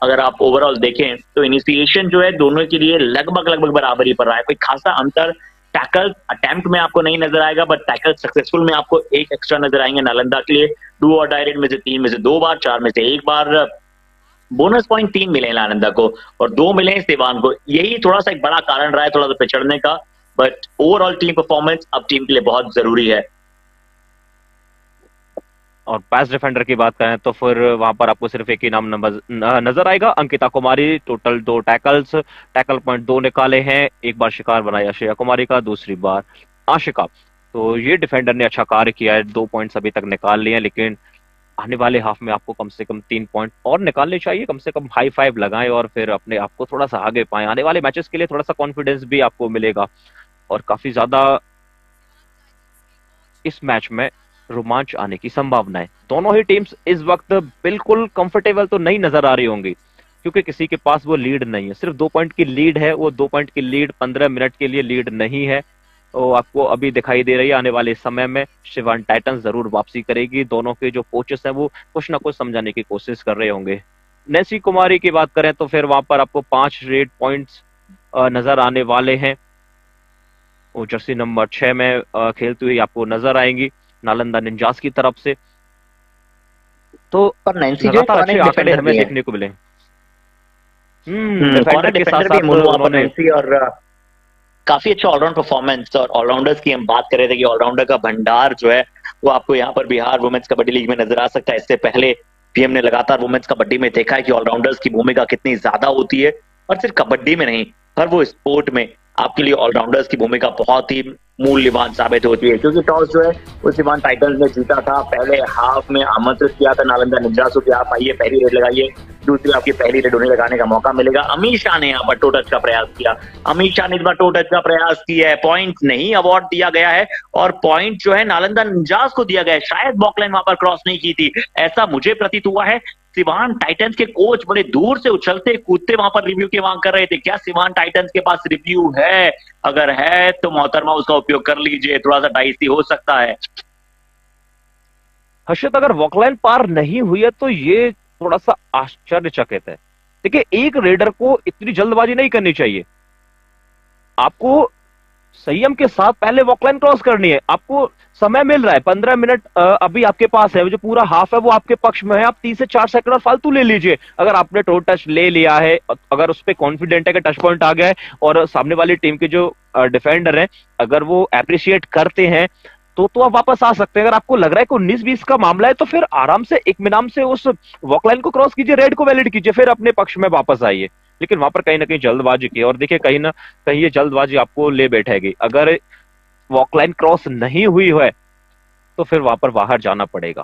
अगर आप ओवरऑल देखें तो इनिशिएशन जो है दोनों के लिए लगभग बराबर ही पड़ रहा है, कोई खासा अंतर टैकल अटेम्प्ट में आपको नहीं नजर आएगा, बट टैकल सक्सेसफुल में आपको एक एक्स्ट्रा नजर आएंगे नालंदा के लिए। डू और डायरेक्ट में से 3 में से 2 बार, 4 में से 1 बार। बोनस पॉइंट 3 मिले नालंदा को और 2 मिले सिवान को, यही थोड़ा सा एक बड़ा कारण रहा है थोड़ा सा पिछड़ने का, बट ओवरऑल टीम परफॉर्मेंस अब टीम के लिए बहुत जरूरी है। और पास डिफेंडर की बात करें तो फिर वहां पर आपको सिर्फ एक ही नाम नजर आएगा, अंकिता कुमारी। टोटल 2 टैकल्स, टैकल पॉइंट 2 निकाले हैं, एक बार शिकार बनाया श्रेया कुमारी का, दूसरी बार आशिका। तो ये डिफेंडर ने अच्छा कार्य किया है, 2 पॉइंट्स अभी तक निकाल लिए हैं, लेकिन आने वाले हाफ में आपको कम से कम 3 पॉइंट और निकालने चाहिए, कम से कम हाई 5 लगाएं और फिर अपने आप को थोड़ा सा आगे पाएं। आने वाले मैचेस के लिए थोड़ा सा कॉन्फिडेंस भी आपको मिलेगा, और काफी ज्यादा इस मैच में रोमांच आने की संभावना है। दोनों ही टीम्स इस वक्त बिल्कुल कंफर्टेबल तो नहीं नजर आ रही होंगी, क्योंकि किसी के पास वो लीड नहीं है, सिर्फ 2 पॉइंट की लीड है। वो 2 पॉइंट की लीड 15 मिनट के लिए लीड नहीं है, तो आपको अभी दिखाई दे रही है। आने वाले समय में शिवान टाइटंस जरूर वापसी करेगी। दोनों के जो कोचेस हैं वो कुछ ना कुछ समझाने की कोशिश कर रहे होंगे। नैन्सी कुमारी की बात करें तो फिर वहां पर आपको 5 रेड पॉइंट्स नजर आने वाले हैं, वो जर्सी नंबर 6 में खेलती हुई आपको नजर आएंगी नालंदा निंजास की तरफ से। तो पर नैन्सी जो लगातार अच्छे आंकड़े हमें देखने को मिले। डिफेंडर के साथ साथ उन्होंने नैन्सी और काफी अच्छा ऑलराउंड परफॉर्मेंस। और ऑलराउंडर्स की हम बात कर रहे थे कि ऑलराउंडर का भंडार जो है वो आपको यहाँ पर बिहार वुमेन्स कबड्डी लीग में नजर आ सकता है। इससे पहले भी हमने लगातार वुमेन्स कबड्डी में देखा है कि ऑलराउंडर्स की भूमिका कितनी ज्यादा होती है, और सिर्फ कबड्डी में नहीं, हर वो स्पोर्ट में आपके लिए ऑलराउंडर्स की भूमिका बहुत ही मूल्यवान साबित होती है। क्योंकि टॉस जो है वो सिवान टाइटंस ने जीता था, पहले हाफ में आमंत्रित किया था नालंदा निंजास को कि आप आइए पहली रेड लगाइए, दूसरी आपकी पहली रेड उन्हें लगाने का मौका मिलेगा। अमीर शाह ने यहाँ पर टो टच का प्रयास किया, अमीर शाह ने इस बार टो टच का प्रयास किया है, पॉइंट नहीं अवार्ड दिया गया है, और पॉइंट जो है नालंदा निंजास को दिया गया है। शायद बॉकलाइन वहां पर क्रॉस नहीं की थी, ऐसा मुझे प्रतीत हुआ है। सिवान टाइटंस के कोच बड़े दूर से उछलते कूदते वहां पर रिव्यू की मांग कर रहे थे। क्या सिवान टाइटंस के पास रिव्यू है? अगर है तो मोहतरमा उसका उपयोग कर लीजिए, थोड़ा सा डाइसी हो सकता है। हर्षित, अगर वॉकलाइन पार नहीं हुई है तो ये थोड़ा सा आश्चर्यचकित है। देखिए, एक रेडर को इतनी जल्दबाजी नहीं करनी चाहिए, आपको संयम के साथ पहले वॉकलाइन क्रॉस करनी है। आपको समय मिल रहा है 15 मिनट अभी आपके पास है, जो पूरा हाफ है वो आपके पक्ष में है। आप 3 से 4 सेकंड और फालतू ले लीजिए। अगर आपने टो टच ले लिया है, अगर उस पर कॉन्फिडेंट है कि टच पॉइंट आ गया है, और सामने वाली टीम के जो डिफेंडर है अगर वो अप्रिशिएट करते हैं, तो आप वापस आ सकते हैं। अगर आपको लग रहा है कि 19-20 का मामला है, तो फिर आराम से इत्मीनान से उस वॉकलाइन को क्रॉस कीजिए, रेड को वैलिड कीजिए, फिर अपने पक्ष में वापस आइए। लेकिन वहां पर कहीं ना कहीं जल्दबाजी की, और देखिए कहीं ना कहीं ये जल्दबाजी आपको ले बैठेगी। अगर वॉकलाइन क्रॉस नहीं हुई है तो फिर वहां पर बाहर जाना पड़ेगा।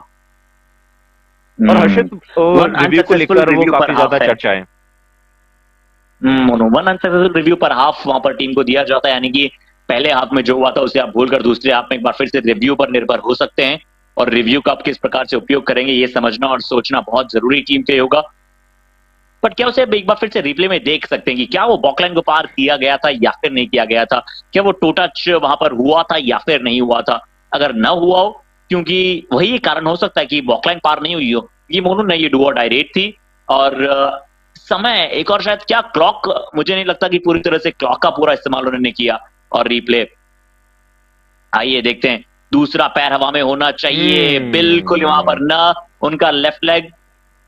और हर्षित वन रिव्यू को अनसक्सेसफुल लेकर वो रिव्यू पर काफी ज्यादा हाफ है। चर्चा है। वन अनसक्सेसफुल रिव्यू पर हाफ वहां पर टीम को दिया जाता है, यानी कि पहले हाफ में जो हुआ था उसे आप भूलकर दूसरे हाफ में एक बार फिर से रिव्यू पर निर्भर हो सकते हैं। और रिव्यू का आप किस प्रकार से उपयोग करेंगे ये समझना और सोचना बहुत जरूरी टीम के लिए होगा। बट क्या उसे एक बार फिर से रिप्ले में देख सकते हैं कि क्या वो बॉकलाइन को पार किया गया था या फिर नहीं किया गया था, क्या वो टो टच वहां पर हुआ था या फिर नहीं हुआ था। अगर न हुआ हो, क्योंकि वही कारण हो सकता है कि बॉकलाइन पार नहीं हुई हो, ये मोनू ने ये डू और डाई रेड थी। और समय एक और शायद क्या क्लॉक, मुझे नहीं लगता कि पूरी तरह से क्लॉक का पूरा इस्तेमाल उन्होंने किया। और रिप्ले आइए देखते हैं, दूसरा पैर हवा में होना चाहिए, बिल्कुल वहां पर ना उनका लेफ्ट लेग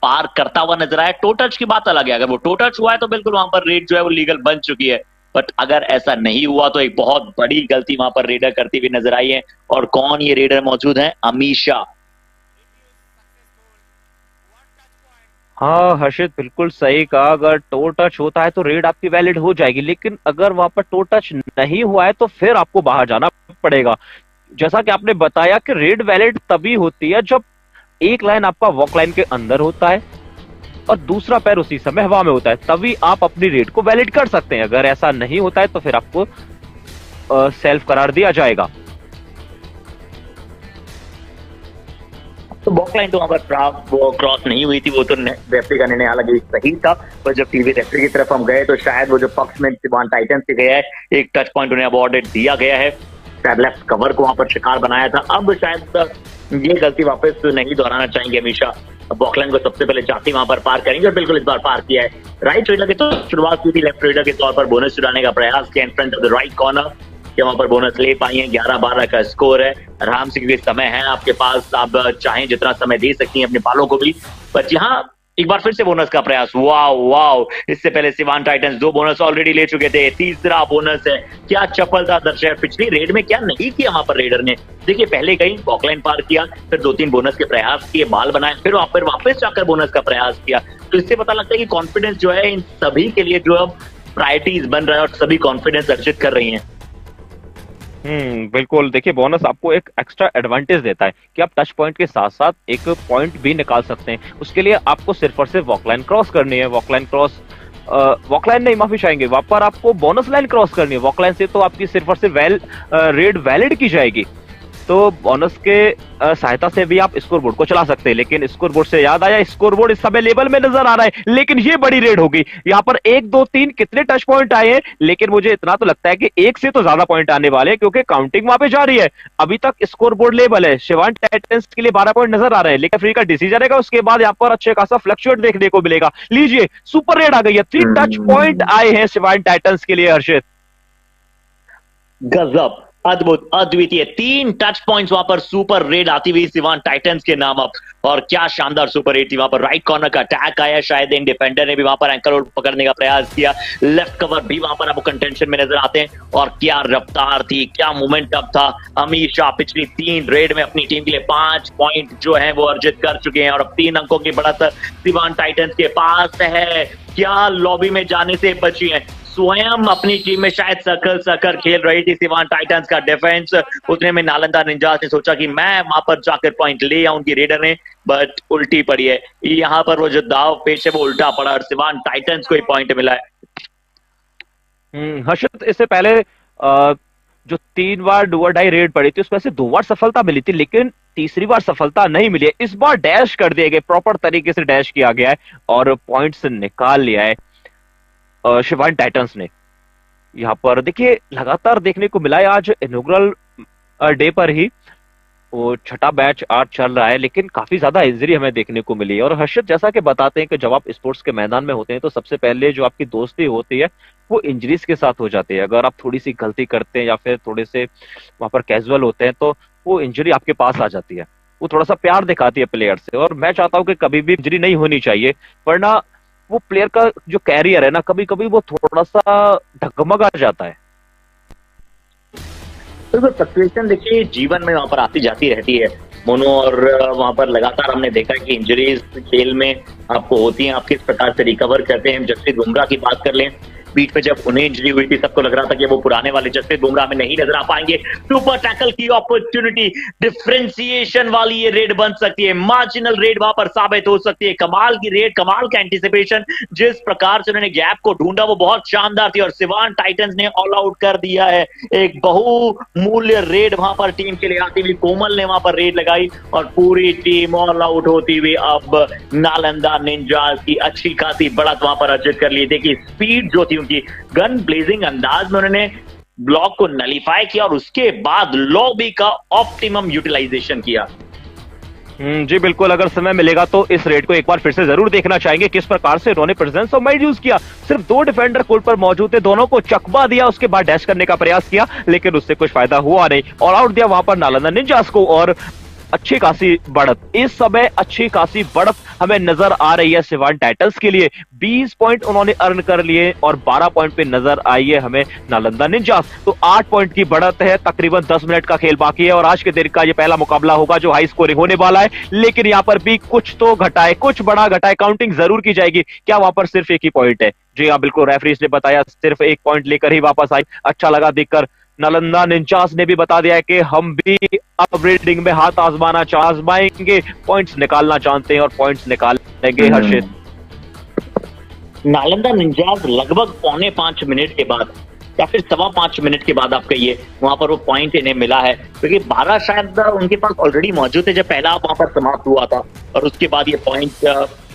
पार करता हुआ नजर आया। टो टच की बात अलग है, अगर वो टो टच हुआ है तो बिल्कुल वहां पर रेड जो है वो लीगल बन चुकी है। बट अगर ऐसा नहीं हुआ तो एक बहुत बड़ी गलती वहां पर रेडर करती हुई नजर आई है। और कौन ये रेडर मौजूद है? अमीशा। हाँ हर्षित, बिल्कुल सही कहा। अगर टो टच होता है तो रेड आपकी वैलिड हो जाएगी, लेकिन अगर वहां पर टो टच नहीं हुआ है तो फिर आपको बाहर जाना पड़ेगा। जैसा कि आपने बताया कि रेड वैलिड तभी होती है जब एक लाइन आपका वॉक लाइन के अंदर होता है और दूसरा पैर उसी समय हवा में होता है, तभी आप अपनी रेड को वैलिड कर सकते हैं। अगर ऐसा नहीं होता है तो फिर आपको सेल्फ करार दिया जाएगा। तो बॉक लाइन तो वहां पर वो क्रॉस नहीं हुई थी, वो तो रेफरी का निर्णय हालांकि सही था। पर जब टीवी रेफरी की तरफ हम गए तो शायद वो जो पक्ष में सिवान टाइटंस से गया है, एक टच पॉइंट उन्हें अवॉर्डेड दिया गया है। शायद लेफ्ट कवर को वहां पर शिकार बनाया था। अब शायद ये गलती वापस नहीं दोहराना चाहेंगे हमेशा। बॉकलाइन को सबसे पहले चाहती वहां पर पार करेंगे और बिल्कुल इस बार पार किया है। राइट रेडर की तो शुरुआत की थी, लेफ्ट रेडर के तौर पर बोनस चुराने का प्रयास किया in front of the right corner. वहां पर बोनस ले पाई है। 11-12 का स्कोर है। आराम से क्योंकि समय है आपके पास, आप चाहें जितना समय दे सकती हैं अपने पालों को भी। बट यहाँ एक बार फिर से बोनस का प्रयास। वाओ वाओ, इससे पहले सिवान टाइटंस 2 बोनस ऑलरेडी ले चुके थे, तीसरा बोनस है। क्या चपलता दर्शक, पिछली रेड में क्या नहीं किया वहां पर रेडर ने। देखिए पहले कहीं बॉकलाइन पार किया, फिर 2-3 बोनस के प्रयास किए, बाल बनाए, फिर वापस जाकर बोनस का प्रयास किया। तो इससे पता लगता है कि कॉन्फिडेंस जो है इन सभी के लिए जो अब प्रायोरिटीज बन रहा है और सभी कॉन्फिडेंस अर्जित कर रही है। बिल्कुल। देखिए बोनस आपको एक एक्स्ट्रा एडवांटेज देता है कि आप टच पॉइंट के साथ साथ एक पॉइंट भी निकाल सकते हैं। उसके लिए आपको सिर्फ और सिर्फ वॉकलाइन क्रॉस करनी है। वॉकलाइन नहीं, माफी चाहेंगे, वहां पर आपको बोनस लाइन क्रॉस करनी है। वॉकलाइन से तो आपकी सिर्फ और सिर्फ रेड वैलिड की जाएगी। तो बोनस के सहायता से भी आप स्कोरबोर्ड को चला सकते हैं। लेकिन स्कोरबोर्ड से याद आया, स्कोरबोर्ड इस समय लेवल में नजर आ रहा है, लेकिन ये बड़ी रेड होगी। यहाँ पर 1 2 3 कितने टच पॉइंट आए हैं, लेकिन मुझे इतना तो लगता है कि 1 से तो ज्यादा पॉइंट आने वाले हैं, क्योंकि काउंटिंग वहां पे जारी है। अभी तक स्कोरबोर्ड लेवल है, शिवान टाइटंस के लिए 12 पॉइंट नजर आ रहे हैं, लेकिन फ्री का डिसीजन रहेगा उसके बाद यहाँ पर अच्छे खासा फ्लक्चुएट देखने को मिलेगा। लीजिए सुपर रेड आ गई है, 3 टच पॉइंट आए हैं शिवान टाइटंस के लिए। हर्षित, गजब, अद्भुत, अद्वितीय 3 टच पॉइंट्स वहां पर सुपर रेड आती हुई सिवान टाइटंस के नाम। अब और क्या शानदार सुपर रेड थी वहां पर। राइट कॉर्नर का अटैक आया, शायद इन डिफेंडर ने भी वहां पर एंकल होल्ड पकड़ने का प्रयास किया। लेफ्ट कवर भी वहां पर आपको कंटेंशन में नजर आते हैं। और क्या रफ्तार थी, क्या मोमेंटम था। अमीशा पिछली 3 रेड में अपनी टीम के लिए 5 पॉइंट जो है वो अर्जित कर चुके हैं और अब 3 अंकों की बढ़त सिवान टाइटंस के पास है। क्या लॉबी में जाने से बची है। स्वयं अपनी टीम में शायद सर्कल खेल रही थी सिवान टाइटंस का डिफेंस। उतने में नालंदा निंजास ने सोचा कि मैं वहां पर जाकर पॉइंट ले आऊं उनकी रेडर ने, बट उल्टी पड़ी है। यहाँ पर वो जो दाव पेश है वो उल्टा पड़ा और सिवान टाइटंस को ही पॉइंट मिला है। हर्षित, इससे पहले जो 3 बार डू और डाई रेड पड़ी थी उसमें से 2 बार सफलता मिली थी, लेकिन तीसरी बार सफलता नहीं मिली है। इस बार डैश कर दिए गए, प्रॉपर तरीके से डैश किया गया है और पॉइंट्स निकाल लिया है शिवान टाइटंस ने। यहाँ पर देखिए लगातार देखने को मिला है आज इनॉग्रल डे पर ही वो छठा बैच आज चल रहा है, लेकिन काफी ज्यादा इंजरी हमें देखने को मिली है। और हर्षद, जैसा कि बताते हैं कि जब आप स्पोर्ट्स के मैदान में होते हैं तो सबसे पहले जो आपकी दोस्ती होती है वो इंजरीज के साथ हो जाती है। अगर आप थोड़ी सी गलती करते हैं या फिर थोड़े से वहां पर कैजुअल होते हैं तो वो इंजरी आपके पास आ जाती है। वो थोड़ा सा प्यार दिखाती है प्लेयर से, और मैं चाहता हूँ कि कभी भी इंजरी नहीं होनी चाहिए, वरना वो प्लेयर का जो कैरियर है ना, कभी कभी वो थोड़ा सा डगमगा जाता है। तो फ्लक्चुएशन देखिए जीवन में वहां पर आती जाती रहती है मोनो, और वहां पर लगातार हमने देखा है कि इंजरीज खेल में आपको होती हैं। आप किस प्रकार से रिकवर करते हैं। जसप्रीत बुमराह की बात कर लें, बीच में जब उन्हें इंजरी हुई थी सबको लग रहा था कि वो पुराने वाले जसप्रीत बुमराह में नहीं नजर आ पाएंगे। सुपर टैकल की अपॉर्चुनिटी, डिफरेंशिएशन वाली ये रेड बन सकती है, मार्जिनल रेड वहां पर साबित हो सकती है। कमाल की रेड, कमाल का एंटिसिपेशन, जिस प्रकार से उन्होंने गैप को ढूंढा वो बहुत शानदार थी, और सिवान टाइटंस ने ऑल आउट कर दिया है। एक बहुमूल्य रेड वहां पर टीम के लिए आती हुई, कोमल ने वहां पर रेड लगाई और पूरी टीम ऑल आउट होती हुई अब नालंदा निंजास की अच्छी खासी बढ़त वहां पर अर्जित कर ली। देखिए स्पीड जो थी उनकी, गन ब्लेजिंग अंदाज में उन्होंने ब्लॉक को नलीफाई किया और उसके बाद लॉबी का ऑप्टिमम यूटिलाइजेशन किया। जी बिल्कुल, अगर समय मिलेगा तो इस रेड को एक बार फिर से जरूर देखना चाहेंगे, किस प्रकार से उन्होंने प्रेजेंस ऑफ माइंड यूज किया। सिर्फ 2 डिफेंडर कोर्ट पर मौजूद थे, दोनों को चकवा दिया, उसके बाद डैश करने का प्रयास किया, लेकिन उससे कुछ फायदा हुआ नहीं। ऑल आउट दिया वहां पर नालंदा निंजास को, और अच्छी खासी बढ़त, इस समय अच्छी खासी बढ़त हमें नजर आ रही है सिवान टाइटंस के लिए। 20 पॉइंट उन्होंने अर्न कर लिए और 12 पॉइंट पे नजर आई है हमें नालंदा निंजास। तो 8 पॉइंट की बढ़त है, तकरीबन 10 मिनट का खेल बाकी है, और आज के दिन का ये पहला मुकाबला होगा जो हाई स्कोरिंग होने वाला है। लेकिन यहां पर भी कुछ तो घटाए, कुछ बड़ा घटाए, काउंटिंग जरूर की जाएगी। क्या वहां पर सिर्फ एक ही पॉइंट है? जी हाँ बिल्कुल, रेफरीज ने बताया सिर्फ 1 पॉइंट लेकर ही वापस आई। अच्छा लगा देखकर। नालंदा निंजास ने भी बता दिया है कि हम भी अपग्रेडिंग में हाथ आजमाएंगे, पॉइंट्स निकालना चाहते हैं और पॉइंट्स निकालेंगे। हर्षित, नालंदा निंजास लगभग 4.25 मिनट के बाद या फिर 5.25 मिनट के बाद आप कहिए वहां पर वो पॉइंट इन्हें मिला है, क्योंकि 12 शायद उनके पास ऑलरेडी मौजूद है जब पहला वहां पर समाप्त हुआ था, और उसके बाद ये पॉइंट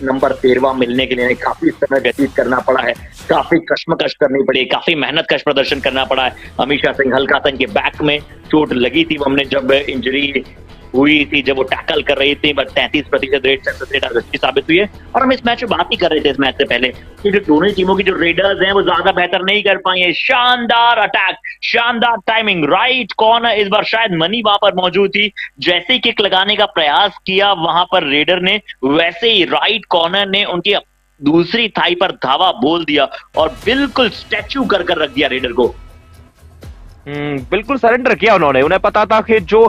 नंबर 13वां मिलने के लिए काफी समय व्यतीत करना पड़ा है, काफी कश्मकश करनी पड़ी, काफी मेहनत कश प्रदर्शन करना पड़ा है। हमेशा सिंह हल्का सा इनके बैक में चोट लगी थी, हमने जब इंजरी हुई थी, जब वो टैकल कर रही थी, बट 33% रेट सक्सेस रेट अच्छी साबित हुई है। और हम इस मैच में बात ही कर रहे थे इस मैच से पहले कि जो दोनों टीमों की जो रेडर्स हैं वो ज्यादा बेहतर नहीं कर पाई है। शानदार अटैक, शानदार टाइमिंग, राइट कॉर्नर, इस बार शायद मनी वहां पर मौजूद थी, जैसे ही किक लगाने का प्रयास किया वहां पर रेडर ने, वैसे ही राइट कॉर्नर ने उनकी दूसरी थाई पर धावा बोल दिया और बिल्कुल स्टैचू कर कर रख दिया रेडर को। बिल्कुल सरेंडर किया उन्होंने। उन्हें पता था कि जो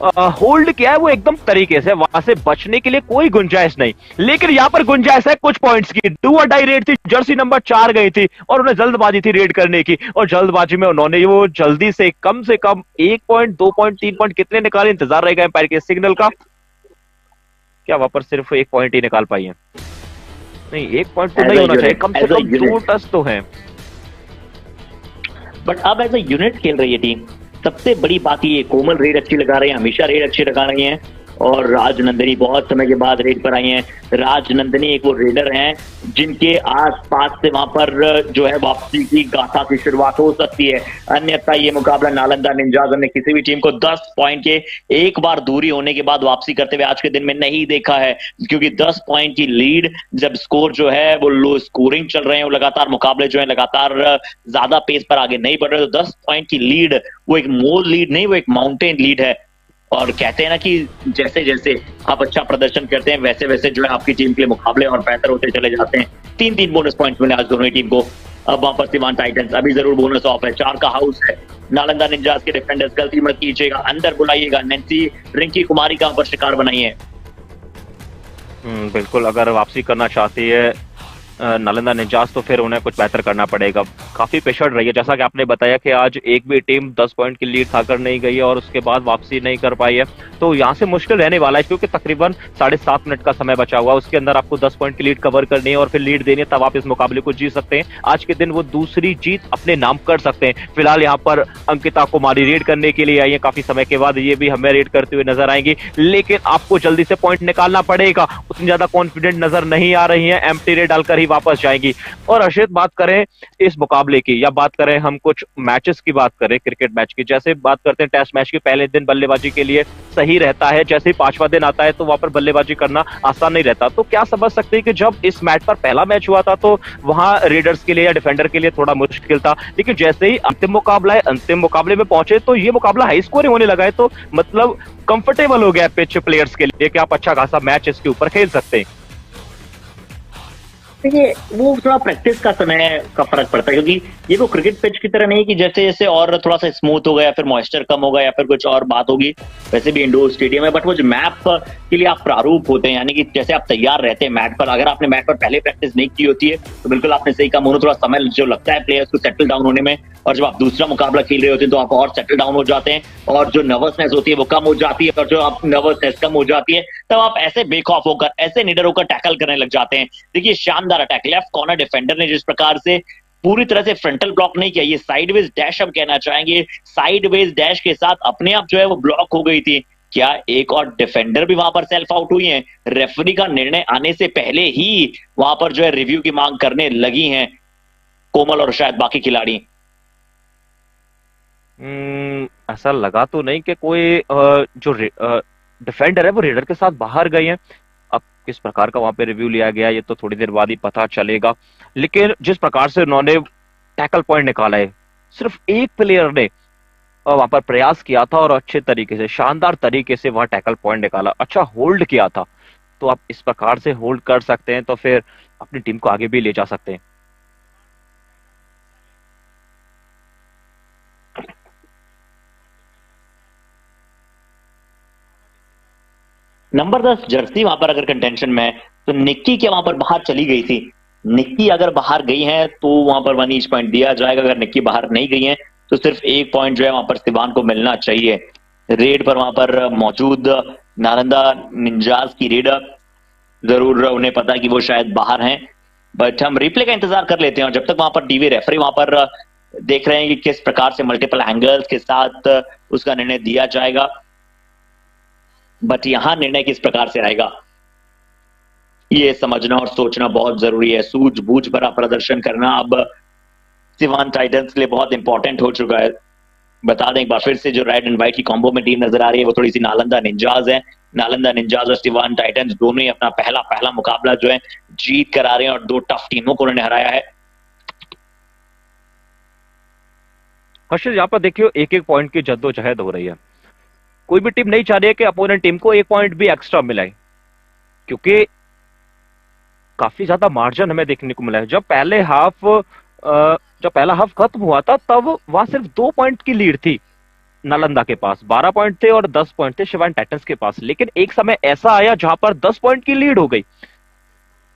होल्ड किया है वो एकदम तरीके से, वहां से बचने के लिए कोई गुंजाइश नहीं। लेकिन यहां पर गुंजाइश है कुछ पॉइंट्स की। डू और डाई रेड थी, जर्सी नंबर 4 गई थी और उन्हें जल्दबाजी थी रेड करने की, और जल्दबाजी में उन्होंने वो जल्दी से कम 1 पॉइंट, 2 पॉइंट, 3 पॉइंट कितने निकाले, इंतजार रहेगा एम्पायर के सिग्नल का। क्या वहां पर सिर्फ 1 पॉइंट ही निकाल पाई है? नहीं, 1 पॉइंट तो नहीं होना चाहिए, कम से कम 2 टच तो है। बट अब एज अ यूनिट खेल रही है टीम। सबसे बड़ी बात ये, कोमल रेड अच्छी लगा रही है, हमेशा रेड अच्छी लगा रही हैं, और राजनंदनी बहुत समय के बाद रेड पर आई हैं। राजनंदनी एक वो रेडर हैं जिनके आसपास से वहां पर जो है वापसी की गाथा की शुरुआत हो सकती है। अन्यथा ये मुकाबला नालंदा निंजास ने किसी भी टीम को 10 पॉइंट के एक बार दूरी होने के बाद वापसी करते हुए आज के दिन में नहीं देखा है, क्योंकि 10 पॉइंट की लीड, जब स्कोर जो है वो लो स्कोरिंग चल रहे हैं, वो लगातार मुकाबले जो है लगातार ज्यादा पेस पर आगे नहीं बढ़ रहे, तो 10 पॉइंट की लीड वो एक मोल लीड नहीं, वो एक माउंटेन लीड है। और कहते हैं ना कि जैसे जैसे आप अच्छा प्रदर्शन करते हैं वैसे वैसे जो है आपकी टीम के लिए मुकाबले और बेहतर होते चले जाते हैं। 3-3 बोनस पॉइंट्स मिले आज दोनों ही टीम को। अब वहां पर सिवान टाइटंस अभी जरूर बोनस ऑफ है, 4 का हाउस है। नालंदा निंजास के डिफेंडर्स गलती मत कीजिएगा, अंदर बुलाइएगा, नैन्सी रिंकी कुमारी का पर शिकार बनाइए। बिल्कुल, अगर वापसी करना चाहती है नालंदा निंजास तो फिर उन्हें कुछ बेहतर करना पड़ेगा। काफी पेशेंट रही है, जैसा कि आपने बताया कि आज एक भी टीम 10 पॉइंट की लीड खाकर नहीं गई है और उसके बाद वापसी नहीं कर पाई है, तो यहाँ से मुश्किल रहने वाला है, क्योंकि तकरीबन 7.5 मिनट का समय बचा हुआ है। उसके अंदर आपको 10 पॉइंट की लीड कवर करनी है और फिर लीड देनी है, तब आप इस मुकाबले को जीत सकते हैं। आज के दिन वो दूसरी जीत अपने नाम कर सकते हैं। फिलहाल यहाँ पर अंकिता कुमारी रेड करने के लिए आई है काफी समय के बाद, ये भी हमें रेड करते हुए नजर आएंगी, लेकिन आपको जल्दी से पॉइंट निकालना पड़ेगा। उतनी ज्यादा कॉन्फिडेंट नजर नहीं आ रही है, एम्प्टी रेड डालकर ही ही वापस जाएंगी। और हर्षित, बात करें इस मुकाबले की, या बात करें हम कुछ मैचेस की बात करें क्रिकेट मैच की, जैसे बात करते हैं टेस्ट मैच के पहले दिन बल्लेबाजी के लिए सही रहता है, जैसे ही पांचवा दिन आता है तो वहां पर बल्लेबाजी करना आसान नहीं रहता। तो क्या समझ सकते हैं कि जब इस मैच पर पहला मैच हुआ था तो वहां रेडर्स के लिए या डिफेंडर के लिए थोड़ा मुश्किल था, लेकिन जैसे ही अंतिम मुकाबला है, अंतिम मुकाबले में पहुंचे तो ये मुकाबला हाई स्कोरिंग होने लगा है, तो मतलब कंफर्टेबल हो गया पिच प्लेयर्स के लिए कि आप अच्छा खासा मैच इसके ऊपर खेल सकते हैं। देखिए, वो थोड़ा प्रैक्टिस का समय का फर्क पड़ता है, क्योंकि ये वो क्रिकेट पिच की तरह नहीं कि जैसे जैसे और थोड़ा सा स्मूथ होगा या फिर मॉइस्चर कम होगा या फिर कुछ और बात होगी, वैसे भी इंडोर स्टेडियम है, बट वो जो मैप के लिए आप प्रारूप होते हैं, यानी कि जैसे आप तैयार रहते हैं मैच पर, अगर आपने मैच पर पहले प्रैक्टिस नहीं की होती है तो बिल्कुल आपने सही कहा, थोड़ा समय जो लगता है प्लेयर्स को सेटल डाउन होने में, और जब आप दूसरा मुकाबला खेल रहे होते हैं तो आप और सेटल डाउन हो जाते हैं और जो नर्वसनेस होती है वो कम हो जाती है, और जो आप नर्वसनेस कम हो जाती है तब आप ऐसे बेखौफ होकर, ऐसे निडर होकर टैकल करने लग जाते हैं। देखिए, शानदार अटैक, लेफ्ट कॉर्नर डिफेंडर ने जिस प्रकार से पूरी तरह से फ्रंटल ब्लॉक नहीं किया, ये साइडवेज डैश हम कहना चाहेंगे, साइडवेज डैश के साथ अपने आप जो है वो ब्लॉक हो गई थी। क्या एक और डिफेंडर भी वहां पर सेल्फ आउट हुई हैं? रेफरी का निर्णय आने से पहले ही वहां पर जो है रिव्यू की मांग करने लगी हैं कोमल और शायद बाकी खिलाड़ी। ऐसा लगा तो नहीं कि कोई जो डिफेंडर है वो रेडर के साथ बाहर गए हैं। अब किस प्रकार का वहां पे रिव्यू लिया गया ये तो थोड़ी देर बाद ही पता चलेगा, लेकिन जिस प्रकार से उन्होंने टैकल पॉइंट निकाला है, सिर्फ एक प्लेयर ने वहां पर प्रयास किया था और अच्छे तरीके से, शानदार तरीके से वहां टैकल पॉइंट निकाला, अच्छा होल्ड किया था। तो आप इस प्रकार से होल्ड कर सकते हैं तो फिर अपनी टीम को आगे भी ले जा सकते हैं। नंबर 10 जर्सी वहां पर अगर कंटेंशन में है तो निक्की क्या वहां पर बाहर चली गई थी? निक्की अगर बाहर गई है तो वहां पर 1 ईच पॉइंट दिया जाएगा, अगर निक्की बाहर नहीं गई है तो सिर्फ 1 पॉइंट जो है वहां पर सिवान को मिलना चाहिए। रेड पर वहां पर मौजूद नालंदा निंजास की रेड, जरूर उन्हें पता है कि वो शायद बाहर हैं, बट हम रिप्ले का इंतजार कर लेते हैं, और जब तक वहां पर टीवी रेफरी वहां पर देख रहे हैं कि किस प्रकार से मल्टीपल एंगल्स के साथ उसका निर्णय दिया जाएगा, बट यहां निर्णय किस प्रकार से आएगा ये समझना और सोचना बहुत जरूरी है। सूझबूझ भरा प्रदर्शन करना अब सिवान टाइटंस के लिए बहुत इंपॉर्टेंट हो चुका है। बता दें एक बार फिर से, जो रेड एंड व्हाइट की कॉम्बो में टीम नजर आ रही है वो थोड़ी सी नालंदा निंजाज है। नालंदा निंजाज और सिवान टाइटंस दोनों ही अपना पहला पहला मुकाबला जो है जीत कर आ रहे हैं और 2 टफ टीमों को उन्होंने हराया है। हर्षित, यहाँ पर देखियो एक एक पॉइंट की जद्दोजहद हो रही है। कोई भी टीम नहीं चाह रही है कि अपोनेंट टीम को 1 पॉइंट भी एक्स्ट्रा मिले, क्योंकि काफी ज्यादा मार्जिन हमें देखने को मिला है। जब पहला हाफ खत्म हुआ था तब वहां सिर्फ 2 पॉइंट की लीड थी नालंदा के पास, 12 पॉइंट थे और 10 पॉइंट थे शिवान टाइटंस के पास, लेकिन एक समय ऐसा आया जहां पर 10 पॉइंट की लीड हो गई,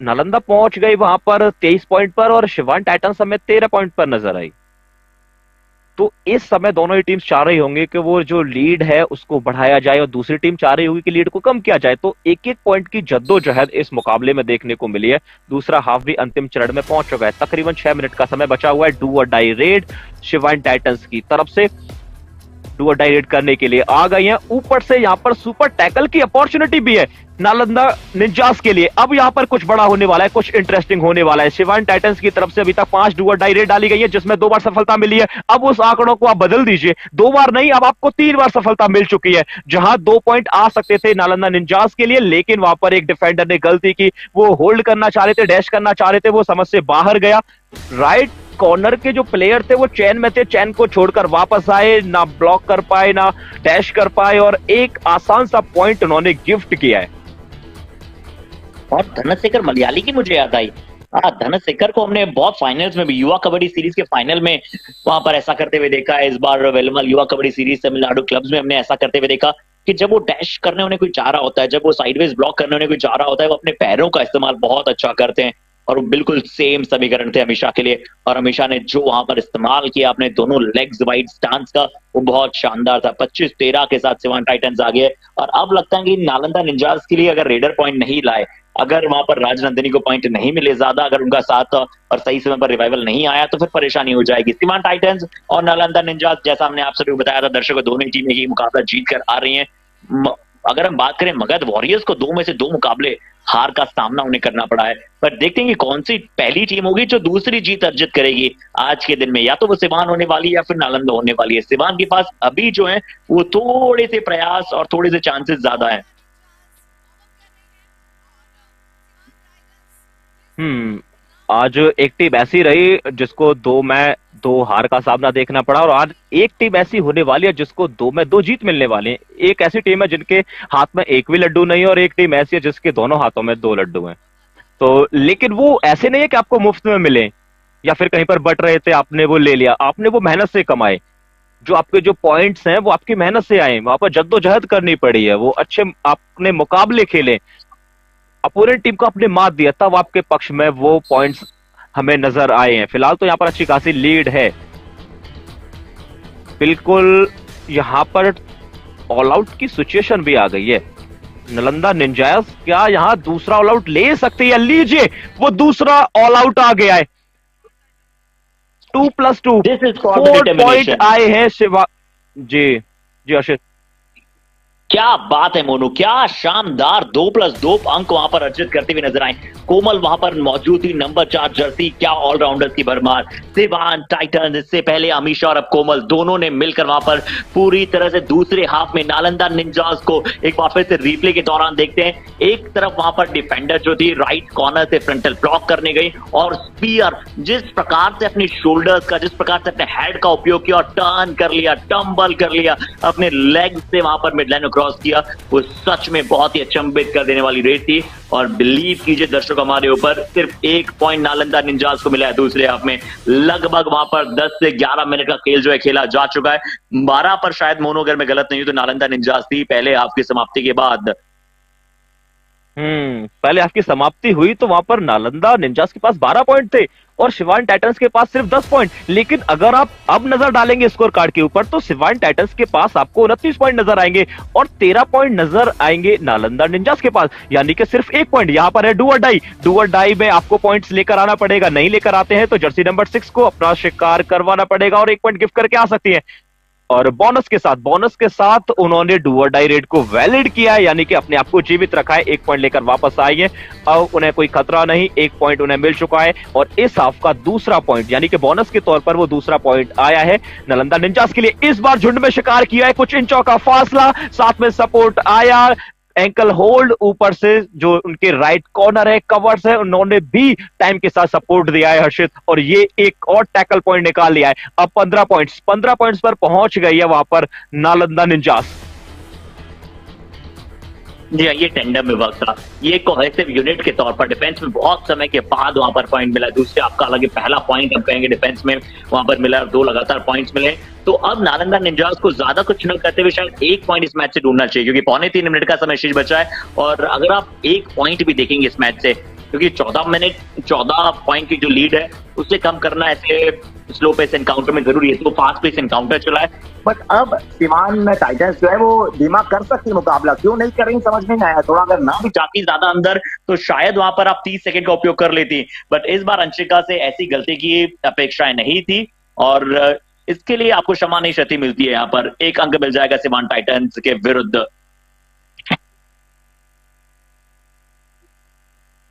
नालंदा पहुंच गई वहां पर 23 पॉइंट पर और शिवान टाइटंस हमें 13 पॉइंट पर नजर आई। तो इस समय दोनों ही टीम्स चाह रही होंगी कि वो जो लीड है उसको बढ़ाया जाए और दूसरी टीम चाह रही होगी कि लीड को कम किया जाए। तो एक एक पॉइंट की जद्दोजहद इस मुकाबले में देखने को मिली है। दूसरा हाफ भी अंतिम चरण में पहुंच चुका है, तकरीबन 6 मिनट का समय बचा हुआ है। डू और डाई रेड शिवान टाइटंस की तरफ से डू और डाई रेड करने के लिए आ गई हैं। ऊपर से यहां पर सुपर टैकल की अपॉर्चुनिटी भी है नालंदा निंजास के लिए। अब यहां पर कुछ बड़ा होने वाला है, कुछ इंटरेस्टिंग होने वाला है। शिवान टाइटंस की तरफ से अभी तक 5 डू और डाई रेड डाली गई है जिसमें 2 बार सफलता मिली है। अब उस आंकड़ों को आप बदल दीजिए, 2 बार नहीं, अब आपको 3 बार सफलता मिल चुकी है। जहां 2 पॉइंट आ सकते थे नालंदा निंजास के लिए, लेकिन वहां पर एक डिफेंडर ने गलती की, वो होल्ड करना चाह रहे थे, डैश करना चाह रहे थे, वो समझ से बाहर गया। राइट कॉर्नर के जो प्लेयर थे वो चैन में थे, चैन को छोड़कर वापस आए, ना ब्लॉक कर पाए ना डैश कर पाए, और एक आसान सा पॉइंट उन्होंने गिफ्ट किया है। और धनशेखर मलयाली की मुझे याद आई। हाँ, धनशेखर को हमने बहुत फाइनल्स में भी, युवा कबड्डी सीरीज के फाइनल में वहां पर ऐसा करते हुए देखा है। इस बार वेलमल युवा कबड्डी सीरीज तमिलनाडु क्लब्स में हमने ऐसा करते हुए देखा कि जब वो डैश करने उन्हें कोई चाह रहा होता है, जब वो साइडवेज ब्लॉक करने उन्हें कोई चाह रहा होता है, वो अपने पैरों का इस्तेमाल बहुत अच्छा करते हैं। और वो बिल्कुल सेम समीकरण थे अमीषा के लिए, और अमीषा ने जो वहां पर इस्तेमाल किया अपने दोनों लेग्स वाइड स्टांस का, वो बहुत शानदार था। 25-13 के साथ सिवान टाइटंस आ गए, और अब लगता है कि नालंदा निंजास के लिए अगर रेडर पॉइंट नहीं लाए, अगर वहां पर राजनंदिनी को पॉइंट नहीं मिले ज्यादा, अगर उनका साथ और सही समय पर रिवाइवल नहीं आया तो फिर परेशानी हो जाएगी। सिवान टाइटंस और नालंदा निंजास, जैसा हमने आप सभी को बताया था दर्शकों, दोनों ही टीमें ये मुकाबला जीत कर आ रही हैं। अगर हम बात करें मगध वॉरियर्स को 2 में से 2 मुकाबले हार का सामना उन्हें करना पड़ा है, पर देखते हैं कि कौन सी पहली टीम होगी जो दूसरी जीत अर्जित करेगी आज के दिन में। या तो वो सिवान होने वाली है या फिर नालंदा होने वाली है। सिवान के पास अभी जो है वो थोड़े से प्रयास और थोड़े से चांसेस ज्यादा है। आज एक टीम ऐसी रही जिसको 2 हार का सामना देखना पड़ा, और आज एक टीम ऐसी होने वाली है जिसको 2 जीत मिलने वाली है। एक ऐसी टीम है जिनके हाथ में एक भी लड्डू नहीं है, और एक टीम ऐसी है जिसके दोनों हाथों में 2 लड्डू हैं। तो लेकिन वो ऐसे नहीं है कि आपको मुफ्त में मिले या फिर कहीं पर बट रहे थे आपने वो ले लिया। आपने वो मेहनत से कमाए, जो आपके जो पॉइंट्स हैं वो आपकी मेहनत से आए, वहां पर जद्दोजहद करनी पड़ी है, वो अच्छे आपने मुकाबले खेले, अपोनेंट टीम को आपने मात दिया, तब आपके पक्ष में वो पॉइंट्स हमें नजर आए हैं। फिलहाल तो यहाँ पर अच्छी खासी लीड है। बिल्कुल यहाँ पर ऑल आउट की सिचुएशन भी आ गई है। नालंदा निंजास क्या यहाँ दूसरा ऑल आउट ले सकते हैं? लीजिए, वो दूसरा ऑल आउट आ गया है। 2+2 4 पॉइंट आए हैं शिवा जी। जी अर्षित, क्या बात है मोनू, क्या शानदार 2+2 अंक वहां पर अर्जित करते हुए नजर आए। कोमल वहां पर मौजूद थी, नंबर 4 जर्सी, क्या ऑलराउंडर्स की भरमार। सिवान टाइटन, इससे पहले अमीशा और अब कोमल, दोनों ने मिलकर वहां पर पूरी तरह से दूसरे हाफ में नालंदा निंजास को एक बार फिर से रिप्ले के दौरान देखते हैं। एक तरफ वहां पर डिफेंडर जो थी राइट कॉर्नर से फ्रंटल ब्लॉक करने गई, और स्पीयर जिस प्रकार से अपने शोल्डर्स का, जिस प्रकार से अपने हेड का उपयोग किया और टर्न कर लिया, टम्बल कर लिया, अपने लेग से वहां पर मिडलाइन क्रॉस किया, वो सच में बहुत ही अचंभित कर देने वाली रेस थी। और बिलीव कीजिए दर्शक हमारे ऊपर, सिर्फ 1 पॉइंट नालंदा निंजास को मिला है दूसरे हाफ में। लगभग वहां पर 10 से 11 मिनट का खेल जो है खेला जा चुका है। 12 पर शायद मोनो, अगर मैं गलत नहीं हूं तो नालंदा निंजास थी पहले हाफ की समाप्ति के बाद। पहले आपकी समाप्ति हुई तो वहां पर नालंदा निंजास के पास 12 पॉइंट थे और शिवान टाइटंस के पास सिर्फ 10 पॉइंट। लेकिन अगर आप अब नजर डालेंगे स्कोर कार्ड के ऊपर तो शिवान टाइटंस के पास आपको 29 पॉइंट नजर आएंगे और 13 पॉइंट नजर आएंगे नालंदा निंजास के पास, यानी कि सिर्फ 1 पॉइंट। यहां पर है डू और डाई। डू और डाई में आपको पॉइंट्स लेकर आना पड़ेगा, नहीं लेकर आते हैं तो जर्सी नंबर 6 को अपना शिकार करवाना पड़ेगा और 1 पॉइंट गिफ्ट करके आ सकती है। और बोनस के साथ उन्होंने डू और डाई रेड को वैलिड किया है, यानी कि अपने आप को जीवित रखा है, 1 पॉइंट लेकर वापस आई है। अब उन्हें कोई खतरा नहीं, 1 पॉइंट उन्हें मिल चुका है और इस हाफ का दूसरा पॉइंट, यानी कि बोनस के तौर पर वो दूसरा पॉइंट आया है नालंदा निंजास के लिए। इस बार झुंड में शिकार किया है, कुछ इंचों का फासला, साथ में सपोर्ट आया, एंकल होल्ड, ऊपर से जो उनके राइट कॉर्नर है, कवर्स है, उन्होंने भी टाइम के साथ सपोर्ट दिया है हर्षित, और ये एक और टैकल पॉइंट निकाल लिया है। अब 15 पॉइंट्स पर पहुंच गई है वहां पर नालंदा निंजास। जी हाँ, ये टेंडम में वर्क था, ये कोहेसिव यूनिट के तौर पर डिफेंस में बहुत समय के बाद वहां पर पॉइंट मिला। दूसरे आपका हालांकि पहला पॉइंट हम कहेंगे डिफेंस में वहां पर मिला, 2 लगातार पॉइंट्स मिले। तो अब नालंदा निंजास को ज्यादा कुछ न करते हुए शायद 1 पॉइंट इस मैच से ढूंढना चाहिए, क्योंकि 3.25 मिनट का समय शेष बचा है। और अगर आप 1 पॉइंट भी देखेंगे इस मैच से, क्योंकि 14 पॉइंट की जो लीड है उससे कम करना ऐसे स्लो पेस एनकाउंटर में जरूरी है। तो फास्ट पेस एनकाउंटर चला है, बट अब सिवान में टाइटंस जो है वो धीमा कर सकती है मुकाबला, क्यों नहीं कर रही समझ में नहीं आया। थोड़ा अगर ना भी जाती ज्यादा अंदर तो शायद वहां पर आप 30 सेकंड का उपयोग कर लेती, बट इस बार अंशिका से ऐसी गलती की अपेक्षाएं नहीं थी और इसके लिए आपको क्षमा नहीं क्षति मिलती है। यहाँ पर 1 अंक मिल जाएगा सिवान टाइटंस के विरुद्ध।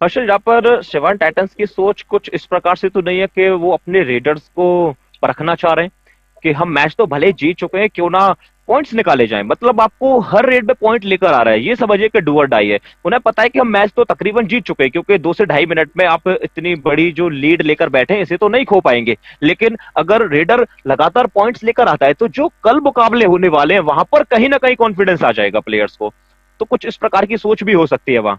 हर्षल, यहाँ पर शिवान टाइटंस की सोच कुछ इस प्रकार से तो नहीं है कि वो अपने रेडर्स को परखना चाह रहे हैं कि हम मैच तो भले जीत चुके हैं, क्यों ना पॉइंट्स निकाले जाएं। मतलब आपको हर रेड में पॉइंट लेकर आ रहा है, ये समझिए कि डू और डाई है। उन्हें पता है कि हम मैच तो तकरीबन जीत चुके हैं, क्योंकि 2 से 2.5 मिनट में आप इतनी बड़ी जो लीड लेकर बैठे हैं इसे तो नहीं खो पाएंगे। लेकिन अगर रेडर लगातार पॉइंट्स लेकर आता है तो जो कल मुकाबले होने वाले हैं वहां पर कहीं ना कहीं कॉन्फिडेंस आ जाएगा प्लेयर्स को। तो कुछ इस प्रकार की सोच भी हो सकती है वहां।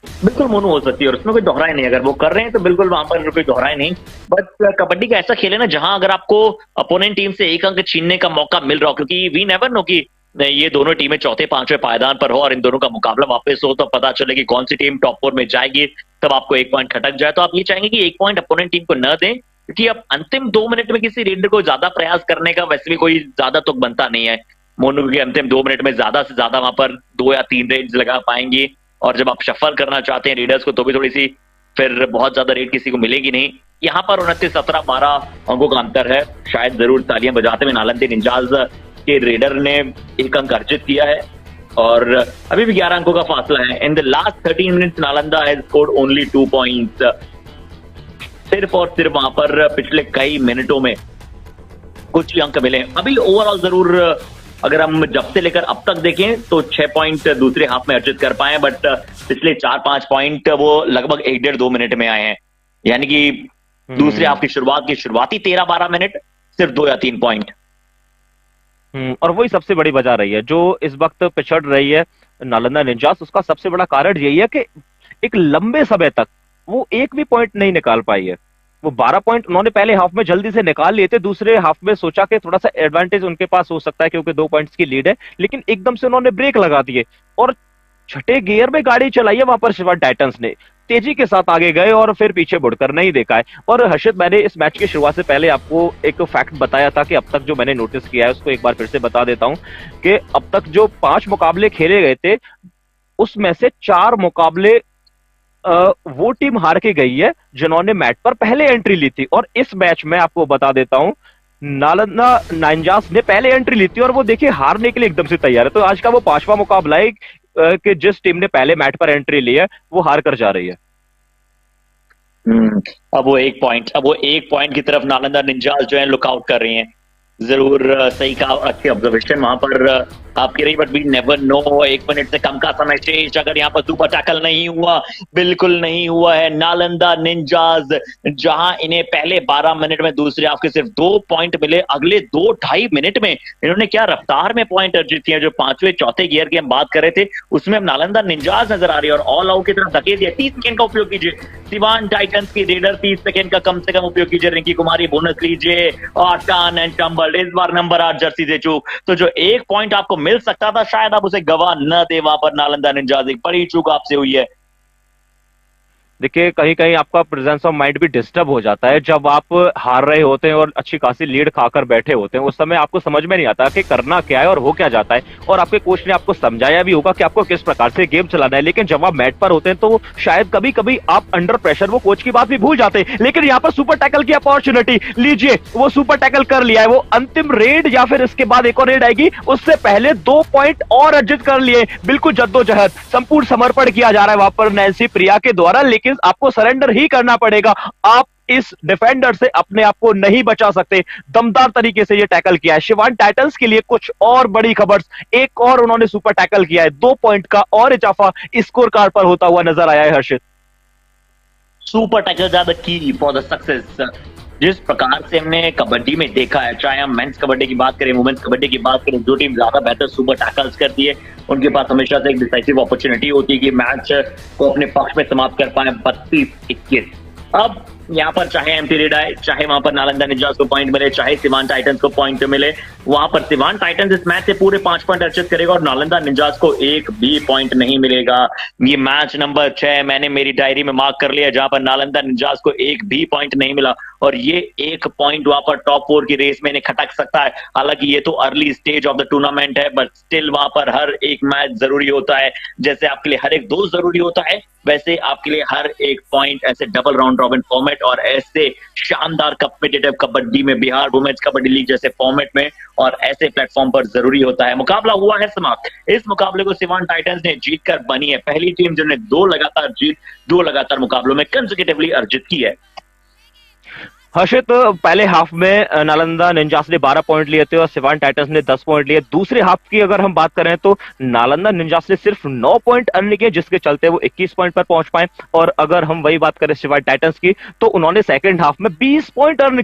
बिल्कुल मोनू हो सकती है और उसमें कोई दोहराई नहीं, अगर वो कर रहे हैं तो बिल्कुल वहां पर कोई दोहराई नहीं। बट कबड्डी का ऐसा खेल है ना जहां अगर आपको अपोनेंट टीम से 1 अंक छीनने का मौका मिल रहा हो, क्योंकि वी नेवर नो कि ये दोनों टीमें चौथे 5वें पायदान पर हो और इन दोनों का मुकाबला वापस हो, तो पता चले कि कौन सी टीम टॉप 4 में जाएगी, तब आपको 1 पॉइंट खटक जाए। तो आप ये चाहेंगे कि 1 पॉइंट अपोनेंट टीम को न दें, क्योंकि अब अंतिम 2 मिनट में किसी रेडर को ज्यादा प्रयास करने का वैसे भी कोई ज्यादा तुक बनता नहीं है मोनू, क्योंकि अंतिम 2 मिनट में ज्यादा से ज्यादा वहां पर 2 या 3 रेड्स लगा पाएंगे। और जब आप शफल करना चाहते हैं रेडर्स को तो भी थोड़ी सी फिर बहुत ज्यादा रेड किसी को मिलेगी नहीं। यहाँ पर 29, 17, 12 अंकों का अंतर है। शायद जरूर तालियां बजाते हुए नालंदा निंजास के रेडर ने 1 अंक अर्जित किया है और अभी भी 11 अंकों का फासला है। In the last 13 minutes Nalanda has scored only 2 points. सिर्फ और सिर्फ वहां पर पिछले कई मिनटों में कुछ ही अंक मिले। अभी ओवरऑल जरूर अगर हम जब से लेकर अब तक देखें तो 6 पॉइंट दूसरे हाफ में अर्जित कर पाए, बट पिछले 4-5 पॉइंट वो लगभग 1-1.5-2 मिनट में आए हैं। यानी कि दूसरे हाफ की शुरुआत की शुरुआती 13-12 मिनट सिर्फ 2 या 3 पॉइंट। और वही सबसे बड़ी वजह रही है जो इस वक्त पिछड़ रही है नालंदा निंजास। उसका सबसे बड़ा कारण यही है कि एक लंबे समय तक वो एक भी पॉइंट नहीं निकाल पाई है। वो 12 पॉइंट उन्होंने पहले हाफ में जल्दी से निकाल लिए थे, दूसरे हाफ में सोचा कि थोड़ा सा एडवांटेज उनके पास हो सकता है क्योंकि 2 पॉइंट्स की लीड है, लेकिन एकदम से उन्होंने ब्रेक लगा दिए और छठे गियर में गाड़ी चलाई है वहां पर शिवा टाइटंस ने। तेजी के साथ आगे गए और फिर पीछे मुड़कर नहीं देखा है। और हर्षित, मैंने इस मैच की शुरुआत से पहले आपको एक फैक्ट बताया था कि अब तक जो मैंने नोटिस किया है उसको एक बार फिर से बता देता हूं कि अब तक जो 5 मुकाबले खेले गए थे उसमें से 4 मुकाबले वो टीम हार के गई है जिन्होंने मैच पर पहले एंट्री ली थी। और इस मैच में आपको बता देता हूं नालंदा निंजास ने पहले एंट्री ली थी और वो देखिए हारने के लिए एकदम से तैयार है। तो आज का वो 5वां मुकाबला है कि जिस टीम ने पहले मैच पर एंट्री ली है वो हार कर जा रही है। अब वो एक पॉइंट की तरफ नालंदा निंजास जो है लुकआउट कर रही हैं। जरूर सही कहा, अच्छी ऑब्जर्वेशन वहां पर आपकी रही, but we never know. 1 minute से कम का समय शेष, अगर यहाँ पर सुपर टैकल नहीं हुआ, बिल्कुल नहीं हुआ है। नालंदा निंजास जहां इन्हें पहले 12 मिनट में दूसरे हाफ के सिर्फ 2 पॉइंट मिले, अगले 2-2.5 मिनट में इन्होंने क्या रफ्तार में पॉइंट अर्जित किए। जो 5वें चौथे गियर की हम बात कर रहे थे उसमें अब नालंदा निंजास नजर आ रही है और ऑल आउट की तरफ धकेल दिया। 30 सेकंड का उपयोग कीजिए, सिवान टाइटंस की रेडर 30 सेकंड का कम से कम उपयोग कीजिए। रिंकी कुमारी बोनस लीजिए और टर्न एंड टंबल इस बार नंबर 8 जर्सी से चूक। तो जो 1 पॉइंट आपको मिल सकता था शायद आप उसे गवा न दे। वहां पर नालंदा निंजास एक बड़ी चूक आपसे हुई है। देखिए कहीं कहीं आपका प्रेजेंस ऑफ माइंड भी डिस्टर्ब हो जाता है जब आप हार रहे होते हैं और अच्छी खासी लीड खाकर बैठे होते हैं। उस समय आपको समझ में नहीं आता कि करना क्या है और हो क्या जाता है। और आपके कोच ने आपको समझाया भी होगा कि आपको किस प्रकार से गेम चलाना है, लेकिन जब आप मैट पर होते हैं तो शायद कभी कभी आप अंडर प्रेशर वो कोच की बात भी भूल जाते हैं। लेकिन यहाँ पर सुपर टैकल की अपॉर्चुनिटी लीजिए, वो सुपर टैकल कर लिया है। वो अंतिम रेड या फिर इसके बाद एक और रेड आएगी, उससे पहले 2 पॉइंट और अर्जित कर लिए। बिल्कुल जद्दोजहद, संपूर्ण समर्पण किया जा रहा है वहां पर नैन्सी प्रिया के द्वारा, लेकिन आपको सरेंडर ही करना पड़ेगा। आप इस डिफेंडर से अपने आप को नहीं बचा सकते। दमदार तरीके से ये टैकल किया है। शिवान टाइटंस के लिए कुछ और बड़ी खबर, एक और उन्होंने सुपर टैकल किया है। 2 पॉइंट का और इजाफा स्कोर कार्ड पर होता हुआ नजर आया है। हर्षित, सुपर टैकल ज्यादा की फॉर द सक्सेस। जिस प्रकार से हमने कबड्डी में देखा है, चाहे हम मेंस कबड्डी की बात करें, वुमेन्स कबड्डी की बात करें, जो टीम ज्यादा बेहतर सुपर टैकल्स करती है उनके पास हमेशा से एक डिसाइसिव अपॉर्चुनिटी होती है कि मैच को अपने पक्ष में समाप्त कर पाए 32-21। अब यहाँ पर चाहे एमटी रेड आए, चाहे वहां पर नालंदा निंजास को पॉइंट मिले, चाहे सिवान टाइटंस को पॉइंट मिले, वहां पर सिवान टाइटंस इस मैच से पूरे 5 पॉइंट अर्जित करेगा और नालंदा निंजास को एक भी पॉइंट नहीं मिलेगा। ये मैच नंबर 6 मैंने मेरी डायरी में मार्क कर लिया, जहां पर नालंदा निंजास को एक भी पॉइंट नहीं मिला और ये 1 पॉइंट वहां पर टॉप 4 की रेस में इन्हें खटक सकता है। हालांकि ये तो early stage of the tournament है, बट स्टिल वहां पर हर एक मैच जरूरी होता है। जैसे आपके लिए हर एक दोस्त जरूरी होता है, वैसे आपके लिए हर एक पॉइंट ऐसे डबल राउंड रॉबिन फॉर्मेट और ऐसे शानदार कॉम्पिटिटिव कबड्डी में, बिहार वुमेन्स कबड्डी लीग जैसे फॉर्मेट में और ऐसे प्लेटफॉर्म पर जरूरी होता है। मुकाबला हुआ है समाप्त। इस मुकाबले को सिवान टाइटंस ने जीतकर बनी है पहली टीम जिन्होंने 2 लगातार मुकाबलों में कंसेक्यूटिवली अर्जित की है। हर्षित, पहले हाफ में नालंदा निंजास ने 12 पॉइंट लिए थे और सिवान टाइटंस ने 10 पॉइंट लिए। दूसरे हाफ की अगर हम बात करें तो नालंदा निंजास ने सिर्फ 9 पॉइंट अर्न किए, जिसके चलते वो 21 पॉइंट पर पहुंच पाए। और अगर हम वही बात करें सिवान टाइटंस की तो उन्होंने सेकंड हाफ में 20 पॉइंट अर्न